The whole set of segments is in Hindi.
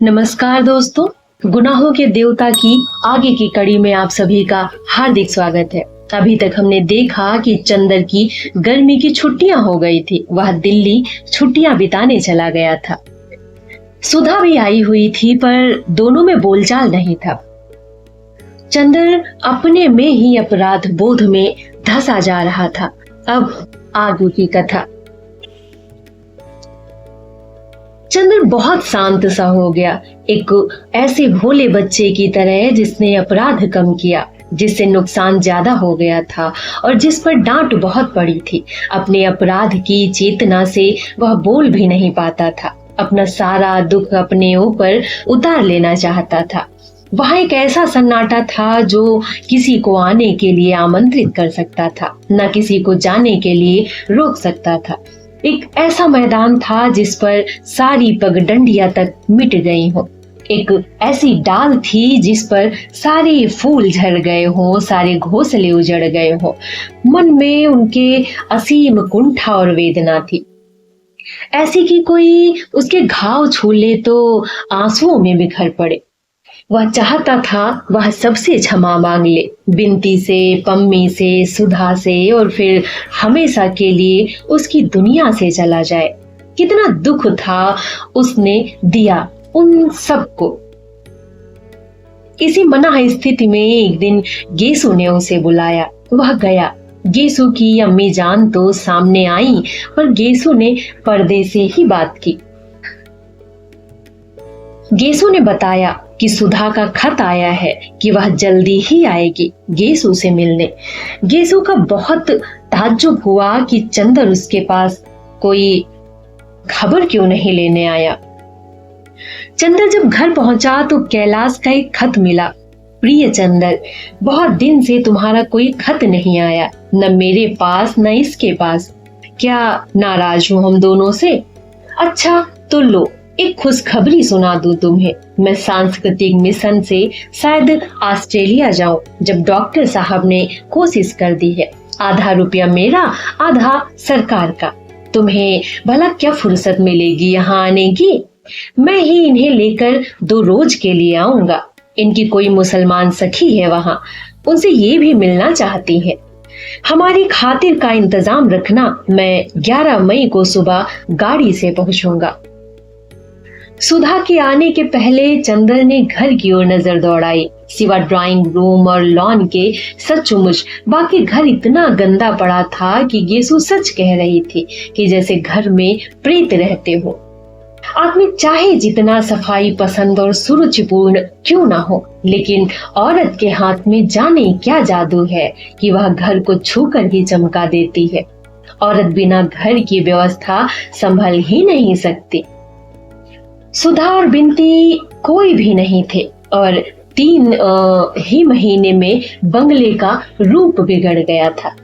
नमस्कार दोस्तों, गुनाहों के देवता की आगे की कड़ी में आप सभी का हार्दिक स्वागत है। अभी तक हमने देखा कि चंदर की गर्मी की छुट्टियां हो गई थी, वह दिल्ली छुट्टियां बिताने चला गया था। सुधा भी आई हुई थी पर दोनों में बोलचाल नहीं था। चंदर अपने में ही अपराध बोध में धंसा जा रहा था। अब आगे की कथा। चंदर बहुत शांत सा हो गया, एक ऐसे भोले बच्चे की तरह जिसने अपराध कम किया, जिससे नुकसान ज्यादा हो गया था और जिस पर डांट बहुत पड़ी थी। अपने अपराध की चेतना से वह बोल भी नहीं पाता था, अपना सारा दुख अपने ऊपर उतार लेना चाहता था। वहां एक ऐसा सन्नाटा था जो किसी को आने के लिए आमंत्रित कर सकता था, न किसी को जाने के लिए रोक सकता था। एक ऐसा मैदान था जिस पर सारी पगडंडियां तक मिट गई हो। एक ऐसी डाल थी जिस पर सारे फूल झड़ गए हो, सारे घोंसले उजड़ गए हो। मन में उनके असीम कुंठा और वेदना थी, ऐसी कि कोई उसके घाव छू ले तो आंसुओं में बिखर पड़े। वह चाहता था वह सबसे क्षमा मांग ले, बिनती से, पम्मी से, सुधा से, और फिर हमेशा के लिए उसकी दुनिया से चला जाए। कितना दुख था उसने दिया उन सबको। इसी मना स्थिति में एक दिन गेसु ने उसे बुलाया। वह गया। गेसु की अम्मी जान तो सामने आई, पर गेसु ने पर्दे से ही बात की। गेसु ने बताया कि सुधा का खत आया है कि वह जल्दी ही आएगी गेसु से मिलने। गेसु का बहुत ताज्जुब हुआ कि चंदर उसके पास कोई खबर क्यों नहीं लेने आया। चंदर जब घर पहुंचा तो कैलाश का एक खत मिला। प्रिय चंदर, बहुत दिन से तुम्हारा कोई खत नहीं आया, न मेरे पास न इसके पास। क्या नाराज हूं हम दोनों से? अच्छा तो लो, एक खुशखबरी सुना दूं तुम्हें। मैं सांस्कृतिक मिशन से शायद ऑस्ट्रेलिया जाऊं, जब डॉक्टर साहब ने कोशिश कर दी है। आधा रुपया मेरा, आधा सरकार का। तुम्हें भला क्या फुर्सत मिलेगी यहाँ आने की? मैं ही इन्हें लेकर 2 रोज के लिए आऊंगा। इनकी कोई मुसलमान सखी है वहाँ, उनसे ये भी मिलना चाहती है। हमारी खातिर का इंतजाम रखना। मैं 11 मई को सुबह गाड़ी से पहुंचूंगा। सुधा के आने के पहले चंदर ने घर की ओर नजर दौड़ाई। सिवा ड्राइंग रूम और लॉन के सचमुच बाकी घर इतना गंदा पड़ा था कि गेसु सच कह रही थी कि जैसे घर में प्रेत रहते हो। आदमी चाहे जितना सफाई पसंद और सुरुचिपूर्ण क्यों ना हो, लेकिन औरत के हाथ में जाने क्या जादू है कि वह घर को छूकर ही चमका देती है। औरत बिना घर की व्यवस्था संभल ही नहीं सकती। सुधा और बिनती कोई भी नहीं थे और 3 ही महीने में बंगले का रूप बिगड़ गया था।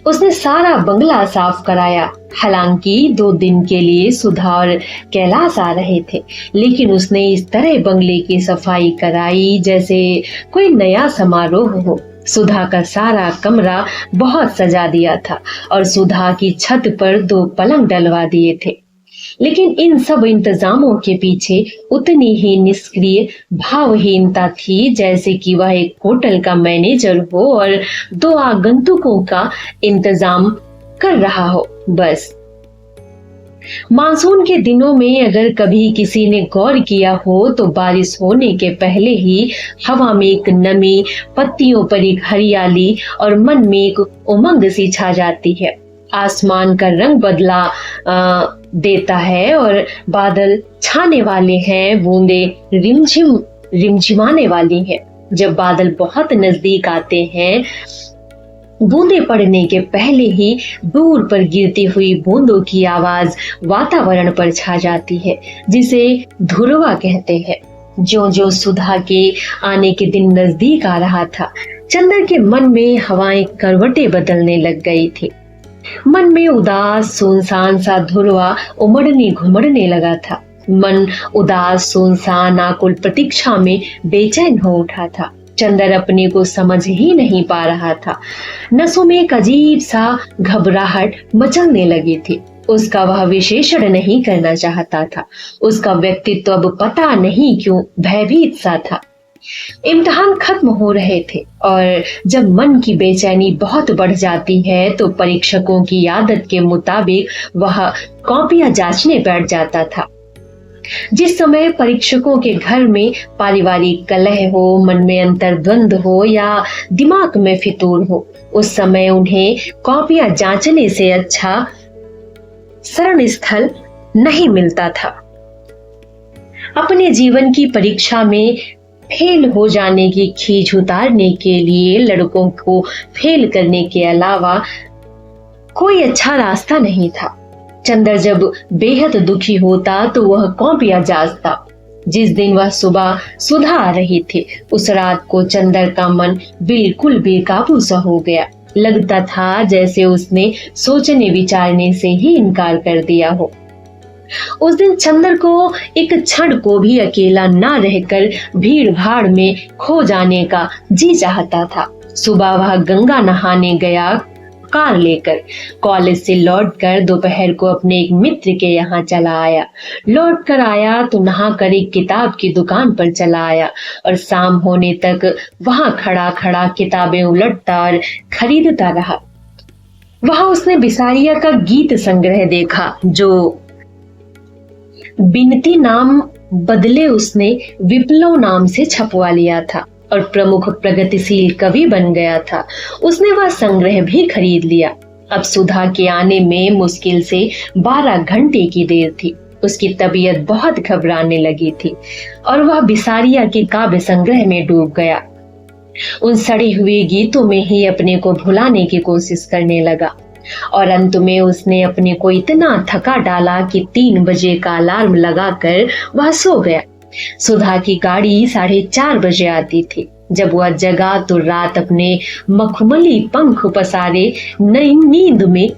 उसने सारा बंगला साफ कराया। हालांकि 2 दिन के लिए सुधा और कैलाश आ रहे थे, लेकिन उसने इस तरह बंगले की सफाई कराई जैसे कोई नया समारोह हो। सुधा का सारा कमरा बहुत सजा दिया था और सुधा की छत पर 2 पलंग डलवा दिए थे। लेकिन इन सब इंतजामों के पीछे उतनी ही निष्क्रिय भावहीनता थी जैसे कि वह एक होटल का मैनेजर हो और 2 आगंतुकों का इंतजाम कर रहा हो, बस। मानसून के दिनों में अगर कभी किसी ने गौर किया हो तो बारिश होने के पहले ही हवा में एक नमी, पत्तियों पर एक हरियाली और मन में एक उमंग सी छा जाती है। आसमान का रंग बदला देता है और बादल छाने वाले हैं, बूंदे रिमझिमाने वाली हैं। जब बादल बहुत नजदीक आते हैं, बूंदे पड़ने के पहले ही दूर पर गिरती हुई बूंदों की आवाज वातावरण पर छा जाती है, जिसे धुरवा कहते हैं। ज्यों-ज्यों सुधा के आने के दिन नजदीक आ रहा था, चंदर के मन में हवाएं करवटें बदलने लग गई थी। मन में उदास सुनसान सा धुरवा उमड़ने घुमड़ने लगा था। मन उदास सुनसान आकुल प्रतीक्षा में बेचैन हो उठा था। चंदर अपने को समझ ही नहीं पा रहा था। नसों में एक अजीब सा घबराहट मचलने लगी थी। उसका वह विशेषण नहीं करना चाहता था। उसका व्यक्तित्व अब पता नहीं क्यों भयभीत सा था। इम्तिहान खत्म हो रहे थे और जब मन की बेचैनी बहुत बढ़ जाती है तो परीक्षकों की आदत के मुताबिक वह कॉपियां जांचने बैठ जाता था। जिस समय परीक्षकों के घर में पारिवारिक कलह हो, मन में अंतर्द्वंद हो या दिमाग में फितूर हो, उस समय उन्हें कॉपियां जांचने से अच्छा शरण स्थल नहीं मिलता था। अपने जीवन की परीक्षा में फेल हो जाने की खींच उतारने के लिए लड़कों को फेल करने के अलावा कोई अच्छा रास्ता नहीं था। चंदर जब बेहद दुखी होता तो वह कॉपियां जांचता। जिस दिन वह सुबह सुधा आ रही थी, उस रात को चंदर का मन बिल्कुल बेकाबू सा हो गया। लगता था जैसे उसने सोचने विचारने से ही इनकार कर दिया हो। उस दिन चंदर को एक क्षण को भी अकेला ना रहकर भीड़ भाड़ में खो जाने का जी चाहता था। सुबह वह गंगा नहाने गया कार लेकर। कॉलेज से लौटकर दोपहर को अपने एक मित्र के यहाँ चला आया। लौट कर आया तो नहाकर एक किताब की दुकान पर चला आया और शाम होने तक वहां खड़ा खड़ा किताबें उलटता और खरीदता रहा। वहां उसने बिसारिया का गीत संग्रह देखा जो बिनती नाम बदले उसने विप्लव नाम से छपवा लिया था और प्रमुख प्रगतिशील कवि बन गया था। उसने वह संग्रह भी खरीद लिया। अब सुधा के आने में मुश्किल से 12 घंटे की देर थी। उसकी तबीयत बहुत घबराने लगी थी और वह बिसारिया के काव्य संग्रह में डूब गया। उन सड़े हुए गीतों में ही अपने को भुलाने की कोशिश करने लगा और अंत में उसने अपने को इतना थका डाला कि 3 बजे का अलार्म लगाकर वह सो गया। सुधा की गाड़ी 4:30 बजे आती थी। जब वह जगा तो रात अपने मखमली पंख पसारे नई नींद में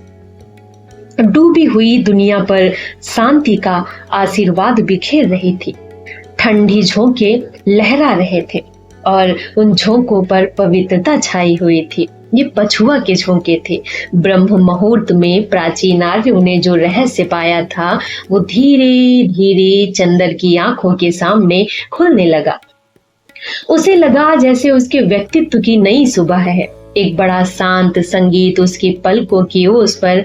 डूबी हुई दुनिया पर शांति का आशीर्वाद बिखेर रही थी। ठंडी झोंके लहरा रहे थे और उन झोंकों पर पवित्रता छाई हुई थी। ये पछुआ के झोंके थे। ब्रह्म मुहूर्त में प्राचीन आर्यों ने जो रहस्य पाया था वो धीरे धीरे चंदर की आंखों के सामने खुलने लगा। उसे लगा जैसे उसके व्यक्तित्व की नई सुबह है। एक बड़ा शांत संगीत उसकी पलकों की ओस पर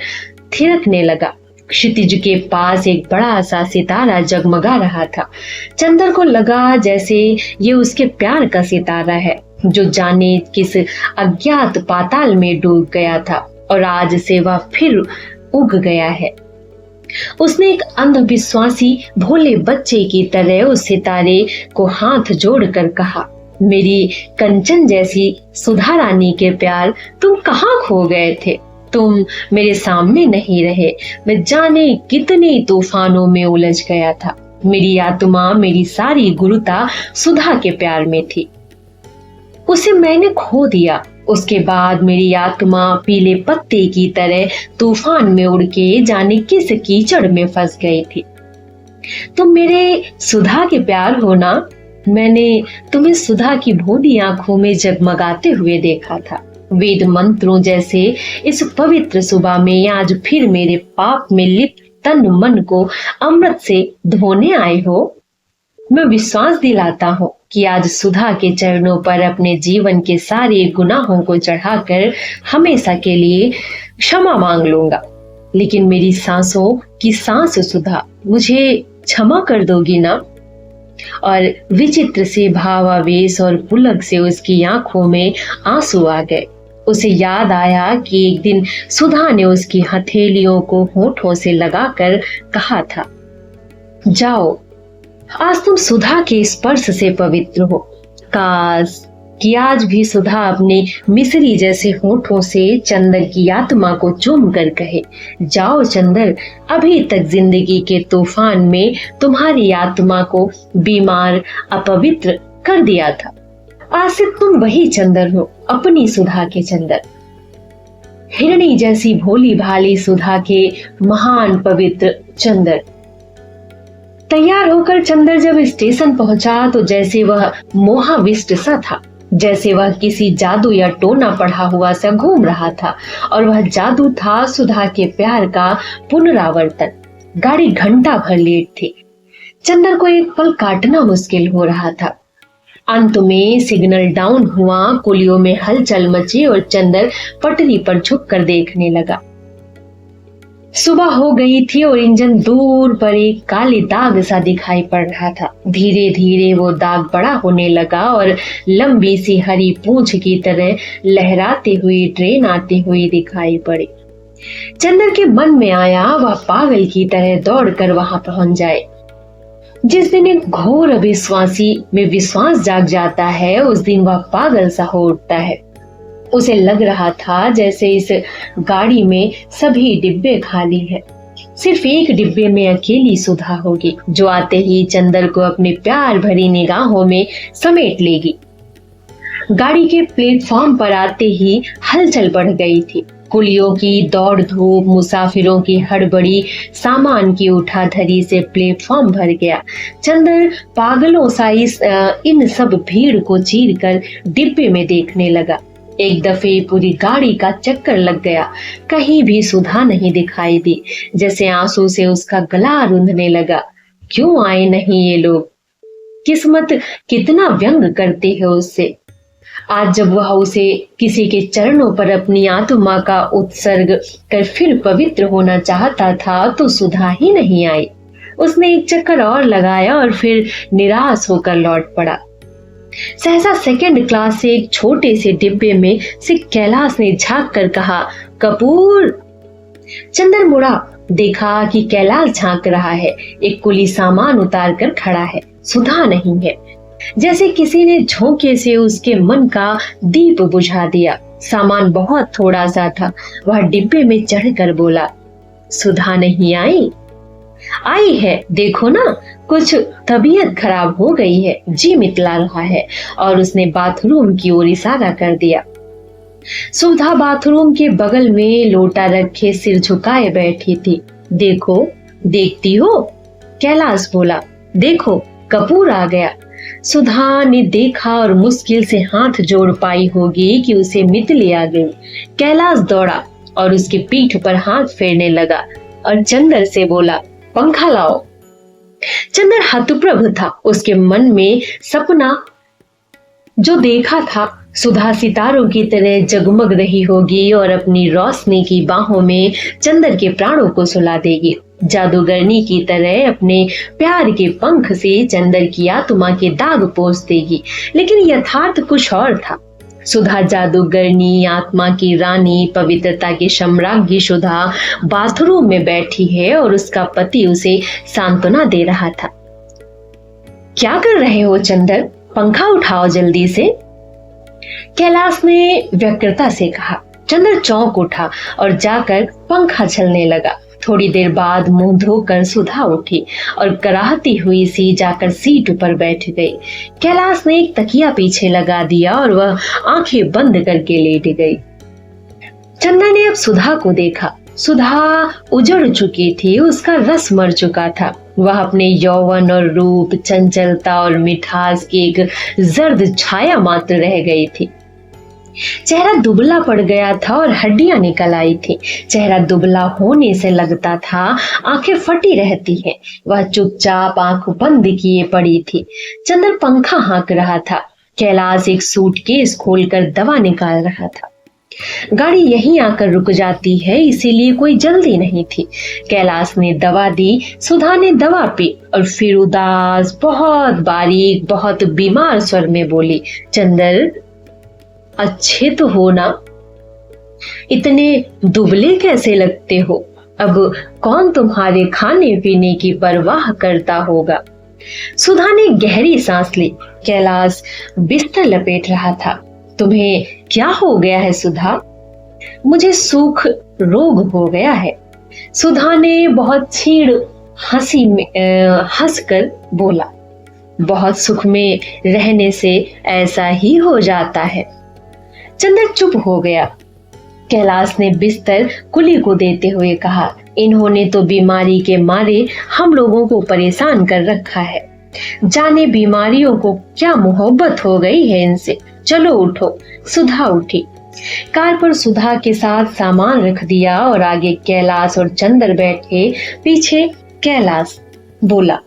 थिरकने लगा। क्षितिज के पास एक बड़ा सा सितारा जगमगा रहा था। चंदर को लगा जैसे ये उसके प्यार का सितारा है जो जाने किस अज्ञात पाताल में डूब गया था और आज से वह फिर उग गया है। उसने एक अंधविश्वासी भोले बच्चे की तरह उस सितारे को हाथ जोड़कर कहा, मेरी कंचन जैसी सुधा रानी के प्यार, तुम कहाँ खो गए थे? तुम मेरे सामने नहीं रहे। मैं जाने कितने तूफानों में उलझ गया था। मेरी आत्मा, मेरी सारी गुरुता सुधा के प्यार में थी। उसे मैंने खो दिया। उसके बाद मेरी आत्मा पीले पत्ते की तरह तूफान में उड़ के जाने किस कीचड़ में फंस गई थी। तुम मेरे सुधा के प्यार हो ना? मैंने तुम्हें सुधा की भोली आंखों में जगमगाते हुए देखा था। वेद मंत्रों जैसे इस पवित्र सुबह में आज फिर मेरे पाप में लिप्त तन मन को अमृत से धोने आए हो। मैं विश्वास दिलाता हूँ कि आज सुधा के चरणों पर अपने जीवन के सारे गुनाहों को चढ़ाकर हमेशा के लिए क्षमा मांग लूंगा। लेकिन मेरी सांसों की सांस सुधा, मुझे क्षमा कर दोगी ना? और विचित्र से भावावेश और पुलक से उसकी आंखों में आंसू आ गए। उसे याद आया कि एक दिन सुधा ने उसकी हथेलियों को होठों से लगाकर कहा था, जाओ, आज तुम सुधा के स्पर्श से पवित्र हो। काश कि आज भी सुधा अपने मिस्री जैसे होठों से चंदर की आत्मा को चूम कर कहे, जाओ चंदर, अभी तक जिंदगी के तूफान में तुम्हारी आत्मा को बीमार अपवित्र कर दिया था। आज से तुम वही चंदर हो, अपनी सुधा के चंदर। हिरणी जैसी भोली भाली सुधा के महान पवित्र चंदर। तैयार होकर चंदर जब स्टेशन पहुंचा तो जैसे वह मोहाविष्ट सा था। जैसे वह किसी जादू या टोना पढ़ा हुआ सा घूम रहा था, और वह जादू था सुधा के प्यार का पुनरावर्तन। गाड़ी घंटा भर लेट थी। चंदर को एक पल काटना मुश्किल हो रहा था। अंत में सिग्नल डाउन हुआ, कुलियों में हलचल मची और चंदर पटरी पर झुककर देखने लगा। सुबह हो गई थी और इंजन दूर पर एक काले दाग सा दिखाई पड़ रहा था। धीरे धीरे वो दाग बड़ा होने लगा और लंबी सी हरी पूंछ की तरह लहराती हुई ट्रेन आती हुई दिखाई पड़ी। चंदर के मन में आया वह पागल की तरह दौड़कर वहां पहुंच जाए। जिस दिन एक घोर अविश्वासी में विश्वास जाग जाता है, उस दिन वह पागल सा हो उठता है। उसे लग रहा था जैसे इस गाड़ी में सभी डिब्बे खाली है, सिर्फ एक डिब्बे में अकेली सुधा होगी, जो आते ही चंदर को अपने प्यार भरी निगाहों में समेट लेगी। गाड़ी के प्लेटफॉर्म पर आते ही हलचल बढ़ गई थी। कुलियों की दौड़ धूप, मुसाफिरों की हड़बड़ी, सामान की उठाधरी से प्लेटफॉर्म भर गया। चंदर पागलों सा इन सब भीड़ को चीरकर डिब्बे में देखने लगा। एक दफे पूरी गाड़ी का चक्कर लग गया, कहीं भी सुधा नहीं दिखाई दी। जैसे आंसू से उसका गला रुंधने लगा। क्यों आए नहीं ये लोग? किस्मत कितना व्यंग करती है उससे। आज जब वह उसे किसी के चरणों पर अपनी आत्मा का उत्सर्ग कर फिर पवित्र होना चाहता था, तो सुधा ही नहीं आई। उसने एक चक्कर और लगाया और फिर निराश होकर लौट पड़ा। सहसा सेकंड क्लास से एक छोटे से डिब्बे में से कैलाश ने झांक कर कहा, कपूर। चंदर मुड़ा, देखा कि कैलाश झांक रहा है। एक कुली सामान उतार कर खड़ा है, सुधा नहीं है। जैसे किसी ने झोंके से उसके मन का दीप बुझा दिया। सामान बहुत थोड़ा सा था। वह डिब्बे में चढ़कर बोला, सुधा नहीं आई? आई है, देखो ना, कुछ तबीयत खराब हो गई है, जी मितला रहा है। और उसने बाथरूम की ओर इशारा कर दिया। सुधा बाथरूम के बगल में लोटा रखे सिर झुकाए बैठी थी। देखो, देखती हो? कैलाश बोला, देखो कपूर आ गया। सुधा ने देखा और मुश्किल से हाथ जोड़ पाई होगी कि उसे मितली आ गई। कैलाश दौड़ा और उसकी पीठ पर हाथ फेरने लगा और चंदर से बोला, पंखा लाओ। चंदर हतप्रभ था। उसके मन में सपना जो देखा था, सुधा सितारों की तरह जगमग रही होगी और अपनी रोशनी की बाहों में चंदर के प्राणों को सुला देगी। जादूगरनी की तरह अपने प्यार के पंख से चंदर की आत्मा के दाग पोंछ देगी। लेकिन यथार्थ कुछ और था। सुधा जादूगरनी, आत्मा की रानी, पवित्रता की सम्राज्ञी सुधा बाथरूम में बैठी है और उसका पति उसे सांत्वना दे रहा था। क्या कर रहे हो चंदर? पंखा उठाओ जल्दी से, कैलाश ने व्यग्रता से कहा। चंदर चौंक उठा और जाकर पंखा चलने लगा। थोड़ी देर बाद मुंह धोकर सुधा उठी और कराहती हुई सी जाकर सीट पर बैठ गई। कैलाश ने एक तकिया पीछे लगा दिया और वह आंखें बंद करके लेट गई। चंदर ने अब सुधा को देखा। सुधा उजड़ चुकी थी, उसका रस मर चुका था। वह अपने यौवन और रूप, चंचलता और मिठास की एक जर्द छाया मात्र रह गई थी। चेहरा दुबला पड़ गया था और हड्डियां निकल आई थी। चेहरा दुबला होने से लगता था आंखें फटी रहती हैं। वह चुपचाप आंख बंद किए पड़ी थी। चंदर पंखा हाँक रहा था। कैलाश एक सूटकेस खोलकर दवा निकाल रहा था। गाड़ी यहीं आकर रुक जाती है, इसीलिए कोई जल्दी नहीं थी। कैलाश ने दवा दी। सुधा ने दवा पी और फिर उदास, बहुत बारीक, बहुत बीमार स्वर में बोली, चंदर अच्छे तो हो ना? इतने दुबले कैसे लगते हो? अब कौन तुम्हारे खाने पीने की परवाह करता होगा? सुधा ने गहरी सांस ली। कैलाश बिस्तर लपेट रहा था। तुम्हें क्या हो गया है सुधा? मुझे सूख रोग हो गया है। सुधा ने बहुत छीड़ हंसी में हंसकर बोला, बहुत सुख में रहने से ऐसा ही हो जाता है। चंदर चुप हो गया। कैलाश ने बिस्तर कुली को देते हुए कहा, इन्होंने तो बीमारी के मारे हम लोगों को परेशान कर रखा है। जाने बीमारियों को क्या मोहब्बत हो गई है इनसे। चलो उठो। सुधा उठी। कार पर सुधा के साथ सामान रख दिया और आगे कैलाश और चंदर बैठे। पीछे कैलाश बोला,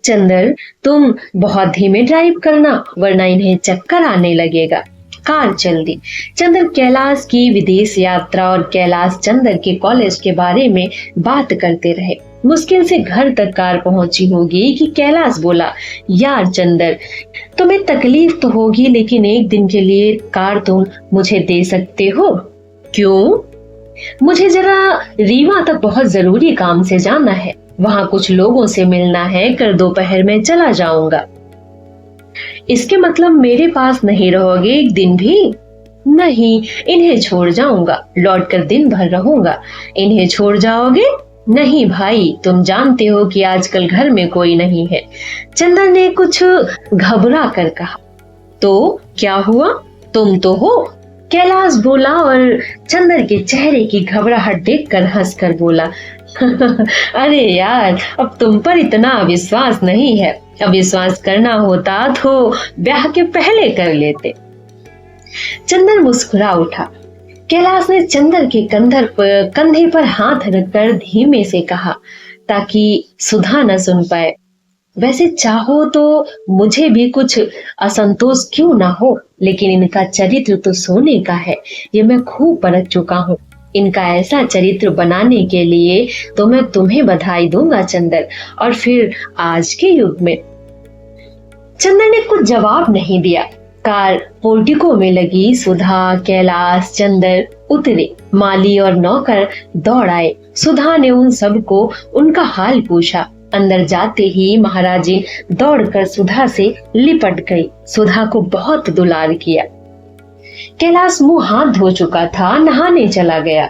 चंदर तुम बहुत धीमे ड्राइव करना वरना इन्हें चक्कर आने लगेगा। कार चल दी। चंदर कैलाश की विदेश यात्रा और कैलाश चंदर के कॉलेज के बारे में बात करते रहे। मुश्किल से घर तक कार पहुंची होगी कि कैलाश बोला, यार चंदर तुम्हें तकलीफ तो होगी लेकिन एक दिन के लिए कार तुम मुझे दे सकते हो? क्यों? मुझे जरा रीवा तक बहुत जरूरी काम से जाना है, वहां कुछ लोगों से मिलना है, कल दोपहर में चला जाऊंगा। इसके मतलब मेरे पास नहीं रहोगे एक दिन भी? नहीं, इन्हें छोड़ जाऊंगा, लौटकर दिन भर रहूंगा। इन्हें छोड़ जाओगे? नहीं भाई, तुम जानते हो कि आजकल घर में कोई नहीं है। चंदर ने कुछ घबरा कर कहा। तो क्या हुआ? तुम तो हो। कैलाश बोला और चंदर के चेहरे की घबराहट देखकर हंसकर बोला, अरे यार अब तुम पर इतना अविश्वास नहीं है। अविश्वास करना होता तो ब्याह के पहले कर लेते। चंदर मुस्कुरा उठा। कैलाश ने चंदर के कंधे पर हाथ रखकर धीमे से कहा, ताकि सुधा न सुन पाए, वैसे चाहो तो मुझे भी कुछ असंतोष क्यों ना हो, लेकिन इनका चरित्र तो सोने का है, ये मैं खूब परख चुका हूँ। इनका ऐसा चरित्र बनाने के लिए तो मैं तुम्हें बधाई दूंगा चंदर। और फिर आज के युग में। चंदर ने कुछ जवाब नहीं दिया। कार पोर्टिको में लगी। सुधा, कैलाश, चंदर उतरे। माली और नौकर दौड़ आए। सुधा ने उन सबको उनका हाल पूछा। अंदर जाते ही महाराजिन दौड़कर सुधा से लिपट गई। सुधा को बहुत दुलार किया। कैलाश मुंह हाथ धो चुका था, नहाने चला गया।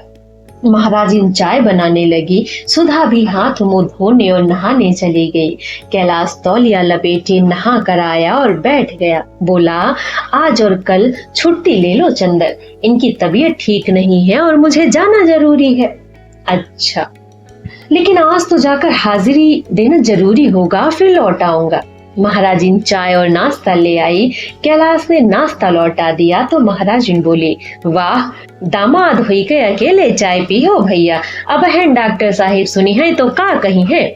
महाराजिन चाय बनाने लगी। सुधा भी हाथ मुंह धोने और नहाने चली गई। कैलाश तौलिया लपेटे नहा कर आया और बैठ गया। बोला, आज और कल छुट्टी ले लो चंदर, इनकी तबीयत ठीक नहीं है और मुझे जाना जरूरी है। अच्छा, लेकिन आज तो जाकर हाजिरी देना जरूरी होगा, फिर लौट आऊंगा। महाराजिन चाय और नाश्ता ले आई। कैलाश ने नाश्ता लौटा दिया तो महाराजिन बोली, वाह दामाद हुई के अकेले चाय पी हो भैया, अब बहन डॉक्टर साहिब सुनी है तो का कही है?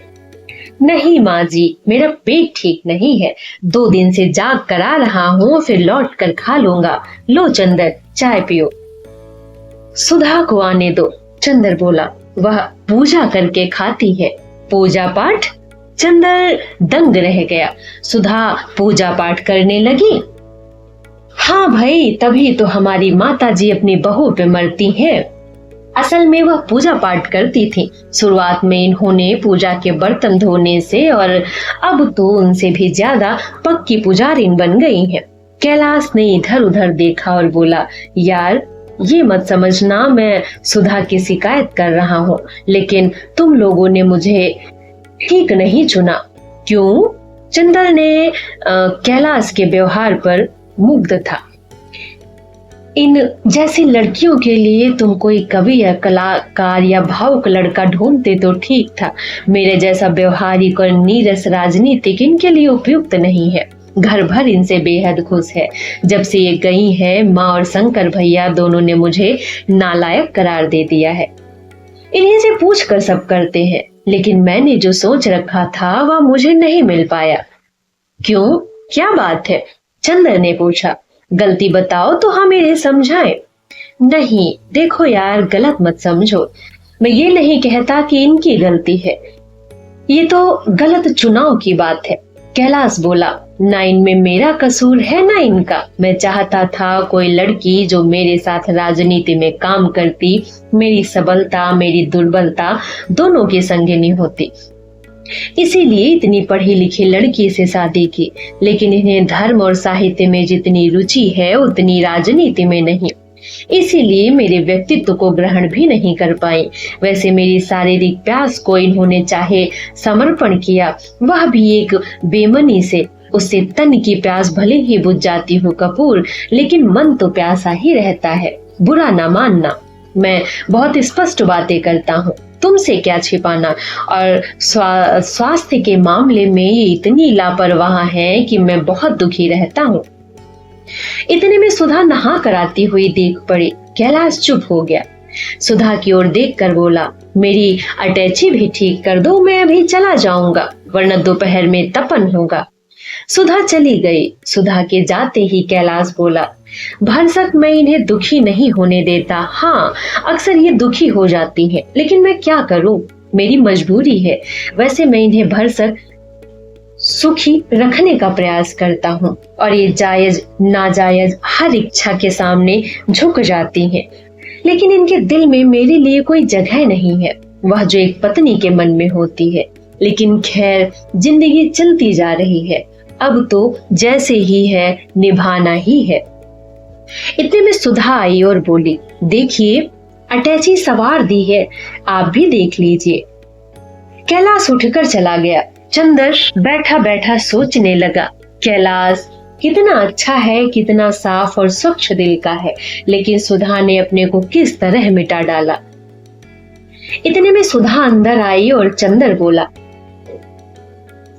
नहीं माँ जी, मेरा पेट ठीक नहीं है, 2 दिन से जाग कर आ रहा हूँ, फिर लौट कर खा लूंगा। लो चंदर चाय पियो। सुधा को आने दो, चंदर बोला, वह पूजा करके खाती है। पूजा पाठ? चंदर दंग रह गया। सुधा पूजा पाठ करने लगी। हाँ भाई, तभी तो हमारी माता जी अपनी बहू पे मरती हैं। असल में वह पूजा पाठ करती थी। शुरुआत में इन्होंने पूजा के बर्तन धोने से और अब तो उनसे भी ज्यादा पक्की पुजारिन बन गई हैं। कैलाश ने इधर उधर देखा और बोला, यार ये मत समझना मैं सुधा की शिकायत कर रहा हूँ, लेकिन तुम लोगों ने मुझे ठीक नहीं चुना। क्यों? चंदर ने कैलाश के व्यवहार पर मुग्ध था। इन जैसी लड़कियों के लिए तुम कोई कवि या कलाकार या भावुक लड़का ढूंढते तो ठीक था। मेरे जैसा व्यवहारिक और नीरस राजनीतिक इनके लिए उपयुक्त नहीं है। घर भर इनसे बेहद खुश है। जब से ये गई है, माँ और शंकर भैया दोनों ने मुझे नालायक करार दे दिया है। इन्हीं से पूछ कर सब करते हैं, लेकिन मैंने जो सोच रखा था वह मुझे नहीं मिल पाया। क्यों, क्या बात है? चंदर ने पूछा। गलती बताओ तो हम इन्हें समझाएं। नहीं देखो यार, गलत मत समझो, मैं ये नहीं कहता कि इनकी गलती है, ये तो गलत चुनाव की बात है। कैलाश बोला, ना इनमें मेरा कसूर है ना इनका। मैं चाहता था कोई लड़की जो मेरे साथ राजनीति में काम करती, मेरी सबलता मेरी दुर्बलता दोनों की संगिनी होती, इसीलिए इतनी पढ़ी लिखी लड़की से शादी की। लेकिन इन्हें धर्म और साहित्य में जितनी रुचि है उतनी राजनीति में नहीं, इसीलिए मेरे व्यक्तित्व को ग्रहण भी नहीं कर पाई। वैसे मेरी शारीरिक प्यास को इन्होंने चाहे समर्पण किया, वह भी एक बेमनी से। उससे तन की प्यास भले ही बुझ जाती हो कपूर, लेकिन मन तो प्यासा ही रहता है, बुरा ना मानना। मैं बहुत स्पष्ट बातें करता हूँ, तुमसे क्या छिपाना। और स्वास्थ्य के मामले में ये इतनी लापरवाह है कि मैं बहुत दुखी रहता हूँ। इतने में सुधा नहा कर आती हुई देख पड़ी। कैलाश चुप हो गया। सुधा की ओर देखकर बोला, मेरी अटैची भी ठीक कर दो, मैं अभी चला जाऊंगा, वरना दोपहर में तपन होगा। सुधा चली गई। सुधा के जाते ही कैलाश बोला, भरसक मैं इन्हें दुखी नहीं होने देता। हाँ, अक्सर ये दुखी हो जाती हैं, लेकिन मैं क्या करूं, मेरी मजबूरी है। वैसे मैं इन्हें भरसक सुखी रखने का प्रयास करता हूँ और ये जायज नाजायज हर इच्छा के सामने झुक जाती हैं। लेकिन इनके दिल में मेरे लिए कोई जगह नहीं है, वह जो एक पत्नी के मन में होती है। लेकिन खैर, जिंदगी चलती जा रही है, अब तो जैसे ही है निभाना ही है। इतने में सुधा आई और बोली, देखिए अटैची सवार दी है, आप भी देख लीजिए। कैलाश उठकर चला गया। चंदर बैठा बैठा सोचने लगा, कैलाश कितना अच्छा है, कितना साफ और स्वच्छ दिल का है, लेकिन सुधा ने अपने को किस तरह मिटा डाला। इतने में सुधा अंदर आई और चंदर बोला,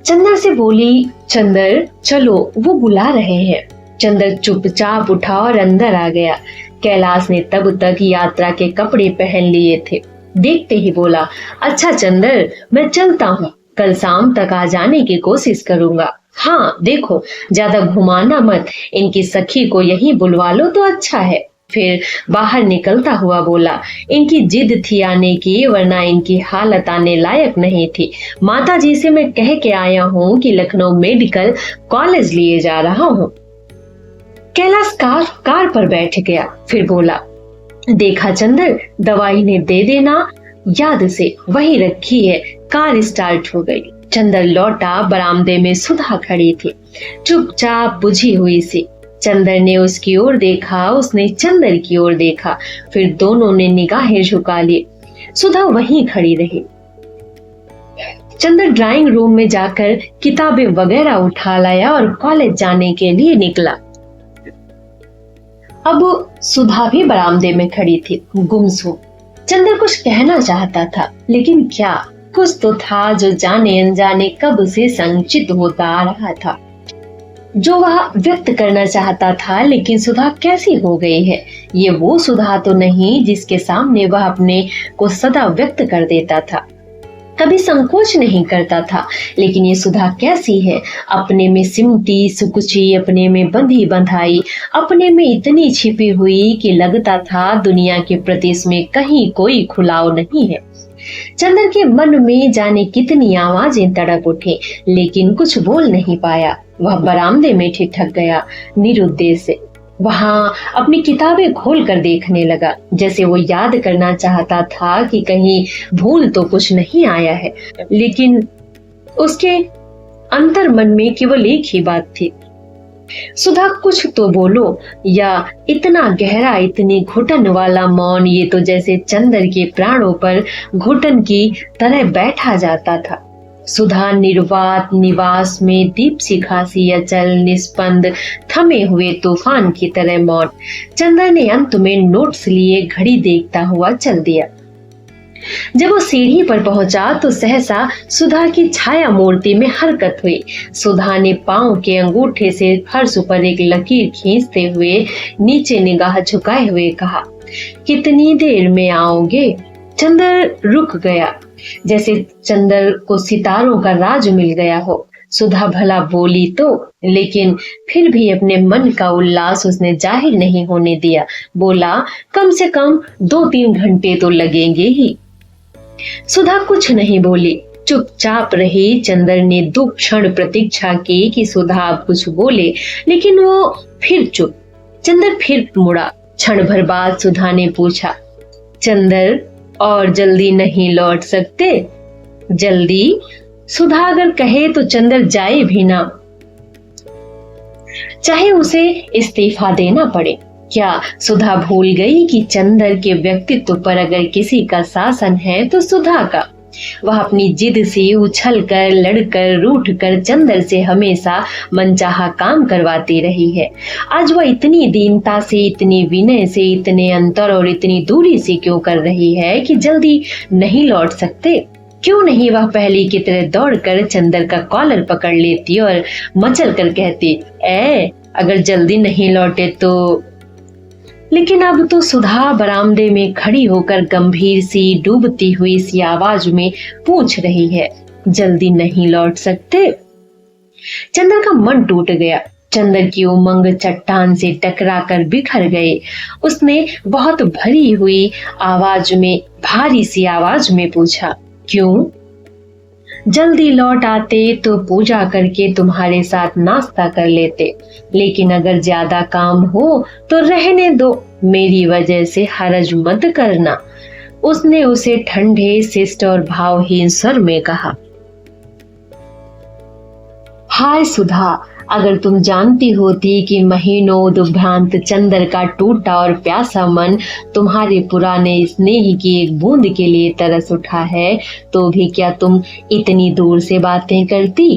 चंदर से बोली, चंदर चलो, वो बुला रहे हैं। चंदर चुपचाप उठा और अंदर आ गया। कैलाश ने तब तक यात्रा के कपड़े पहन लिए थे। देखते ही बोला, अच्छा चंदर, मैं चलता हूँ, कल शाम तक आ जाने की कोशिश करूंगा। हाँ देखो, ज्यादा घुमाना मत, इनकी सखी को यहीं बुलवा लो तो अच्छा है। फिर बाहर निकलता हुआ बोला, इनकी जिद थी आने की, वरना इनकी हालत आने लायक नहीं थी। माता जी से मैं कह के आया हूँ कि लखनऊ मेडिकल कॉलेज लिए जा रहा हूँ। कैलाश कार पर बैठ गया। फिर बोला, देखा चंदर, दवाई ने दे देना याद से, वही रखी है। कार स्टार्ट हो गई। चंदर लौटा। बरामदे में सुधा खड़ी थी, चुपचाप बुझी हुई सी। चंदर ने उसकी ओर देखा, उसने चंदर की ओर देखा, फिर दोनों ने निगाहें झुका ली। सुधा वहीं खड़ी रही। चंदर ड्राइंग रूम में जाकर किताबें वगैरह उठा लाया और कॉलेज जाने के लिए निकला। अब सुधा भी बरामदे में खड़ी थी, गुमसुम। चंदर कुछ कहना चाहता था, लेकिन क्या, कुछ तो था जो जाने अनजाने कब से संचित होता आ रहा था, जो वह व्यक्त करना चाहता था। लेकिन सुधा कैसी हो गई है? ये वो सुधा तो नहीं जिसके सामने वह अपने को सदा व्यक्त कर देता था, कभी संकोच नहीं करता था। लेकिन ये सुधा कैसी है? अपने में सिमटी सुकुची, अपने में बंधी बंधाई, अपने में इतनी छिपी हुई कि लगता था दुनिया के प्रति इसमें कहीं कोई खुलाव नहीं है। चंदर के मन में जाने कितनी आवाजें तड़प उठी, लेकिन कुछ बोल नहीं पाया। वह बरामदे में ठिठक गया, निरुद्देश से। वहां अपनी किताबें खोल कर देखने लगा, जैसे वो याद करना चाहता था कि कहीं भूल तो कुछ नहीं आया है। लेकिन उसके अंतर मन में केवल एक ही बात थी, सुधा कुछ तो बोलो, या इतना गहरा, इतनी घुटन वाला मौन, ये तो जैसे चंदर के प्राणों पर घुटन की तरह बैठा जाता था। सुधा निर्वात निवास में दीप शिखा सी अचल, निस्पंद, थमे हुए तूफान की तरह मौन। चंदर ने अंत में नोट्स लिए घड़ी देखता हुआ चल दिया। जब वो सीढ़ी पर पहुंचा तो सहसा सुधा की छाया मूर्ति में हरकत हुई। सुधा ने पांव के अंगूठे से फर्श पर एक लकीर खींचते हुए नीचे निगाह झुकाए हुए कहा, कितनी देर में आओगे? चंदर रुक गया, जैसे चंदर को सितारों का राज मिल गया हो। सुधा भला बोली तो, लेकिन फिर भी अपने मन का उल्लास उसने जाहिर नहीं होने दिया। बोला, कम से कम 2-3 घंटे तो लगेंगे ही। सुधा कुछ नहीं बोली, चुपचाप रही। चंदर ने 2 क्षण प्रतीक्षा की कि सुधा अब कुछ बोले, लेकिन वो फिर चुप। चंदर फिर मुड़ा। क्षण भर बाद सुधा ने पूछा, चंदर और जल्दी नहीं लौट सकते? जल्दी? सुधा अगर कहे तो चंदर जाए भी ना, चाहे उसे इस्तीफा देना पड़े। क्या सुधा भूल गई कि चंदर के व्यक्तित्व पर अगर किसी का शासन है तो सुधा का? वह अपनी जिद से उछल कर, लड़कर, रूठ कर चंदर से हमेशा मनचाहा काम करवाती रही है। आज वह इतनी दीनता से, इतनी विनय से, इतने अंतर और इतनी दूरी से क्यों कर रही है कि जल्दी नहीं लौट सकते? क्यों नहीं वह पहले की तरह दौड़कर चंदर का कॉलर पकड़ लेती और मचल कर कहती, अगर जल्दी नहीं लौटे तो। लेकिन अब तो सुधा बरामदे में खड़ी होकर गंभीर सी, डूबती हुई सी आवाज में पूछ रही है, जल्दी नहीं लौट सकते? चंदर का मन टूट गया। चंदर की उमंग चट्टान से टकराकर बिखर गए। उसने बहुत भरी हुई आवाज में, भारी सी आवाज में पूछा, क्यों? जल्दी लौट आते तो पूजा करके तुम्हारे साथ नाश्ता कर लेते, लेकिन अगर ज्यादा काम हो तो रहने दो, मेरी वजह से हरज मत करना। उसने उसे ठंडे, शिष्ट और भावहीन स्वर में कहा। हाय सुधा, अगर तुम जानती होती कि महीनों दुभ्रांत चंदर का टूटा और प्यासा मन तुम्हारे पुराने स्नेह की एक बूंद के लिए तरस उठा है, तो भी क्या तुम इतनी दूर से बातें करती?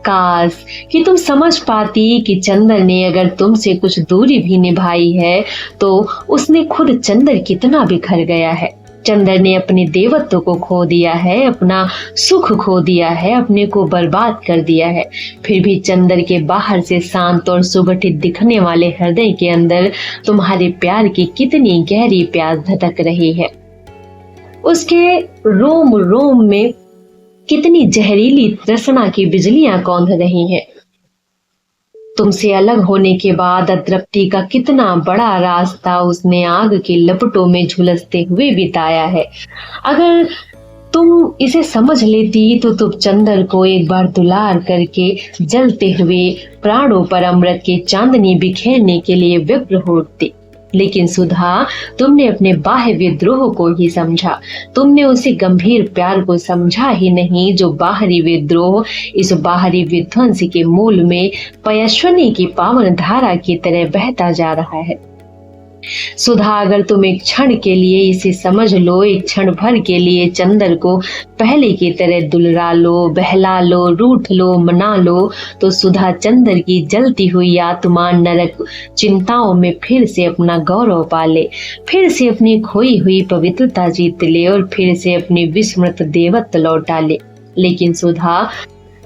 काश कि तुम समझ पाती कि चंदर ने अगर तुमसे कुछ दूरी भी निभाई है तो उसने खुद चंदर कितना बिखर गया है। चंदर ने अपने देवत्व को खो दिया है, अपना सुख खो दिया है, अपने को बर्बाद कर दिया है। फिर भी चंदर के बाहर से शांत और सुगठित दिखने वाले हृदय के अंदर तुम्हारे प्यार की कितनी गहरी प्यास धधक रही है। उसके रोम रोम में कितनी जहरीली तृष्णा की बिजलियां कौंध रही हैं। तुमसे अलग होने के बाद अतृप्ति का कितना बड़ा रास्ता उसने आग की लपटों में झुलसते हुए बिताया है। अगर तुम इसे समझ लेती तो तुम चंदर को एक बार दुलार करके जलते हुए प्राणों पर अमृत की चांदनी बिखेरने के लिए व्यग्र हो उठती। लेकिन सुधा, तुमने अपने बाह्य विद्रोह को ही समझा। तुमने उसे गंभीर प्यार को समझा ही नहीं जो बाहरी विद्रोह इस बाहरी विध्वंस के मूल में पयस्विनी की पावन धारा की तरह बहता जा रहा है। सुधा, अगर तुम एक क्षण के लिए इसे समझ लो, एक क्षण भर के लिए चंदर को पहले की तरह दुलरा लो, बहला लो, रूठ लो, मना लो, तो सुधा चंदर की जलती हुई आत्मा नरक चिंताओं में फिर से अपना गौरव पाले, फिर से अपनी खोई हुई पवित्रता जीत ले और फिर से अपनी विस्मृत देवत्व लौटा ले। लेकिन सुधा,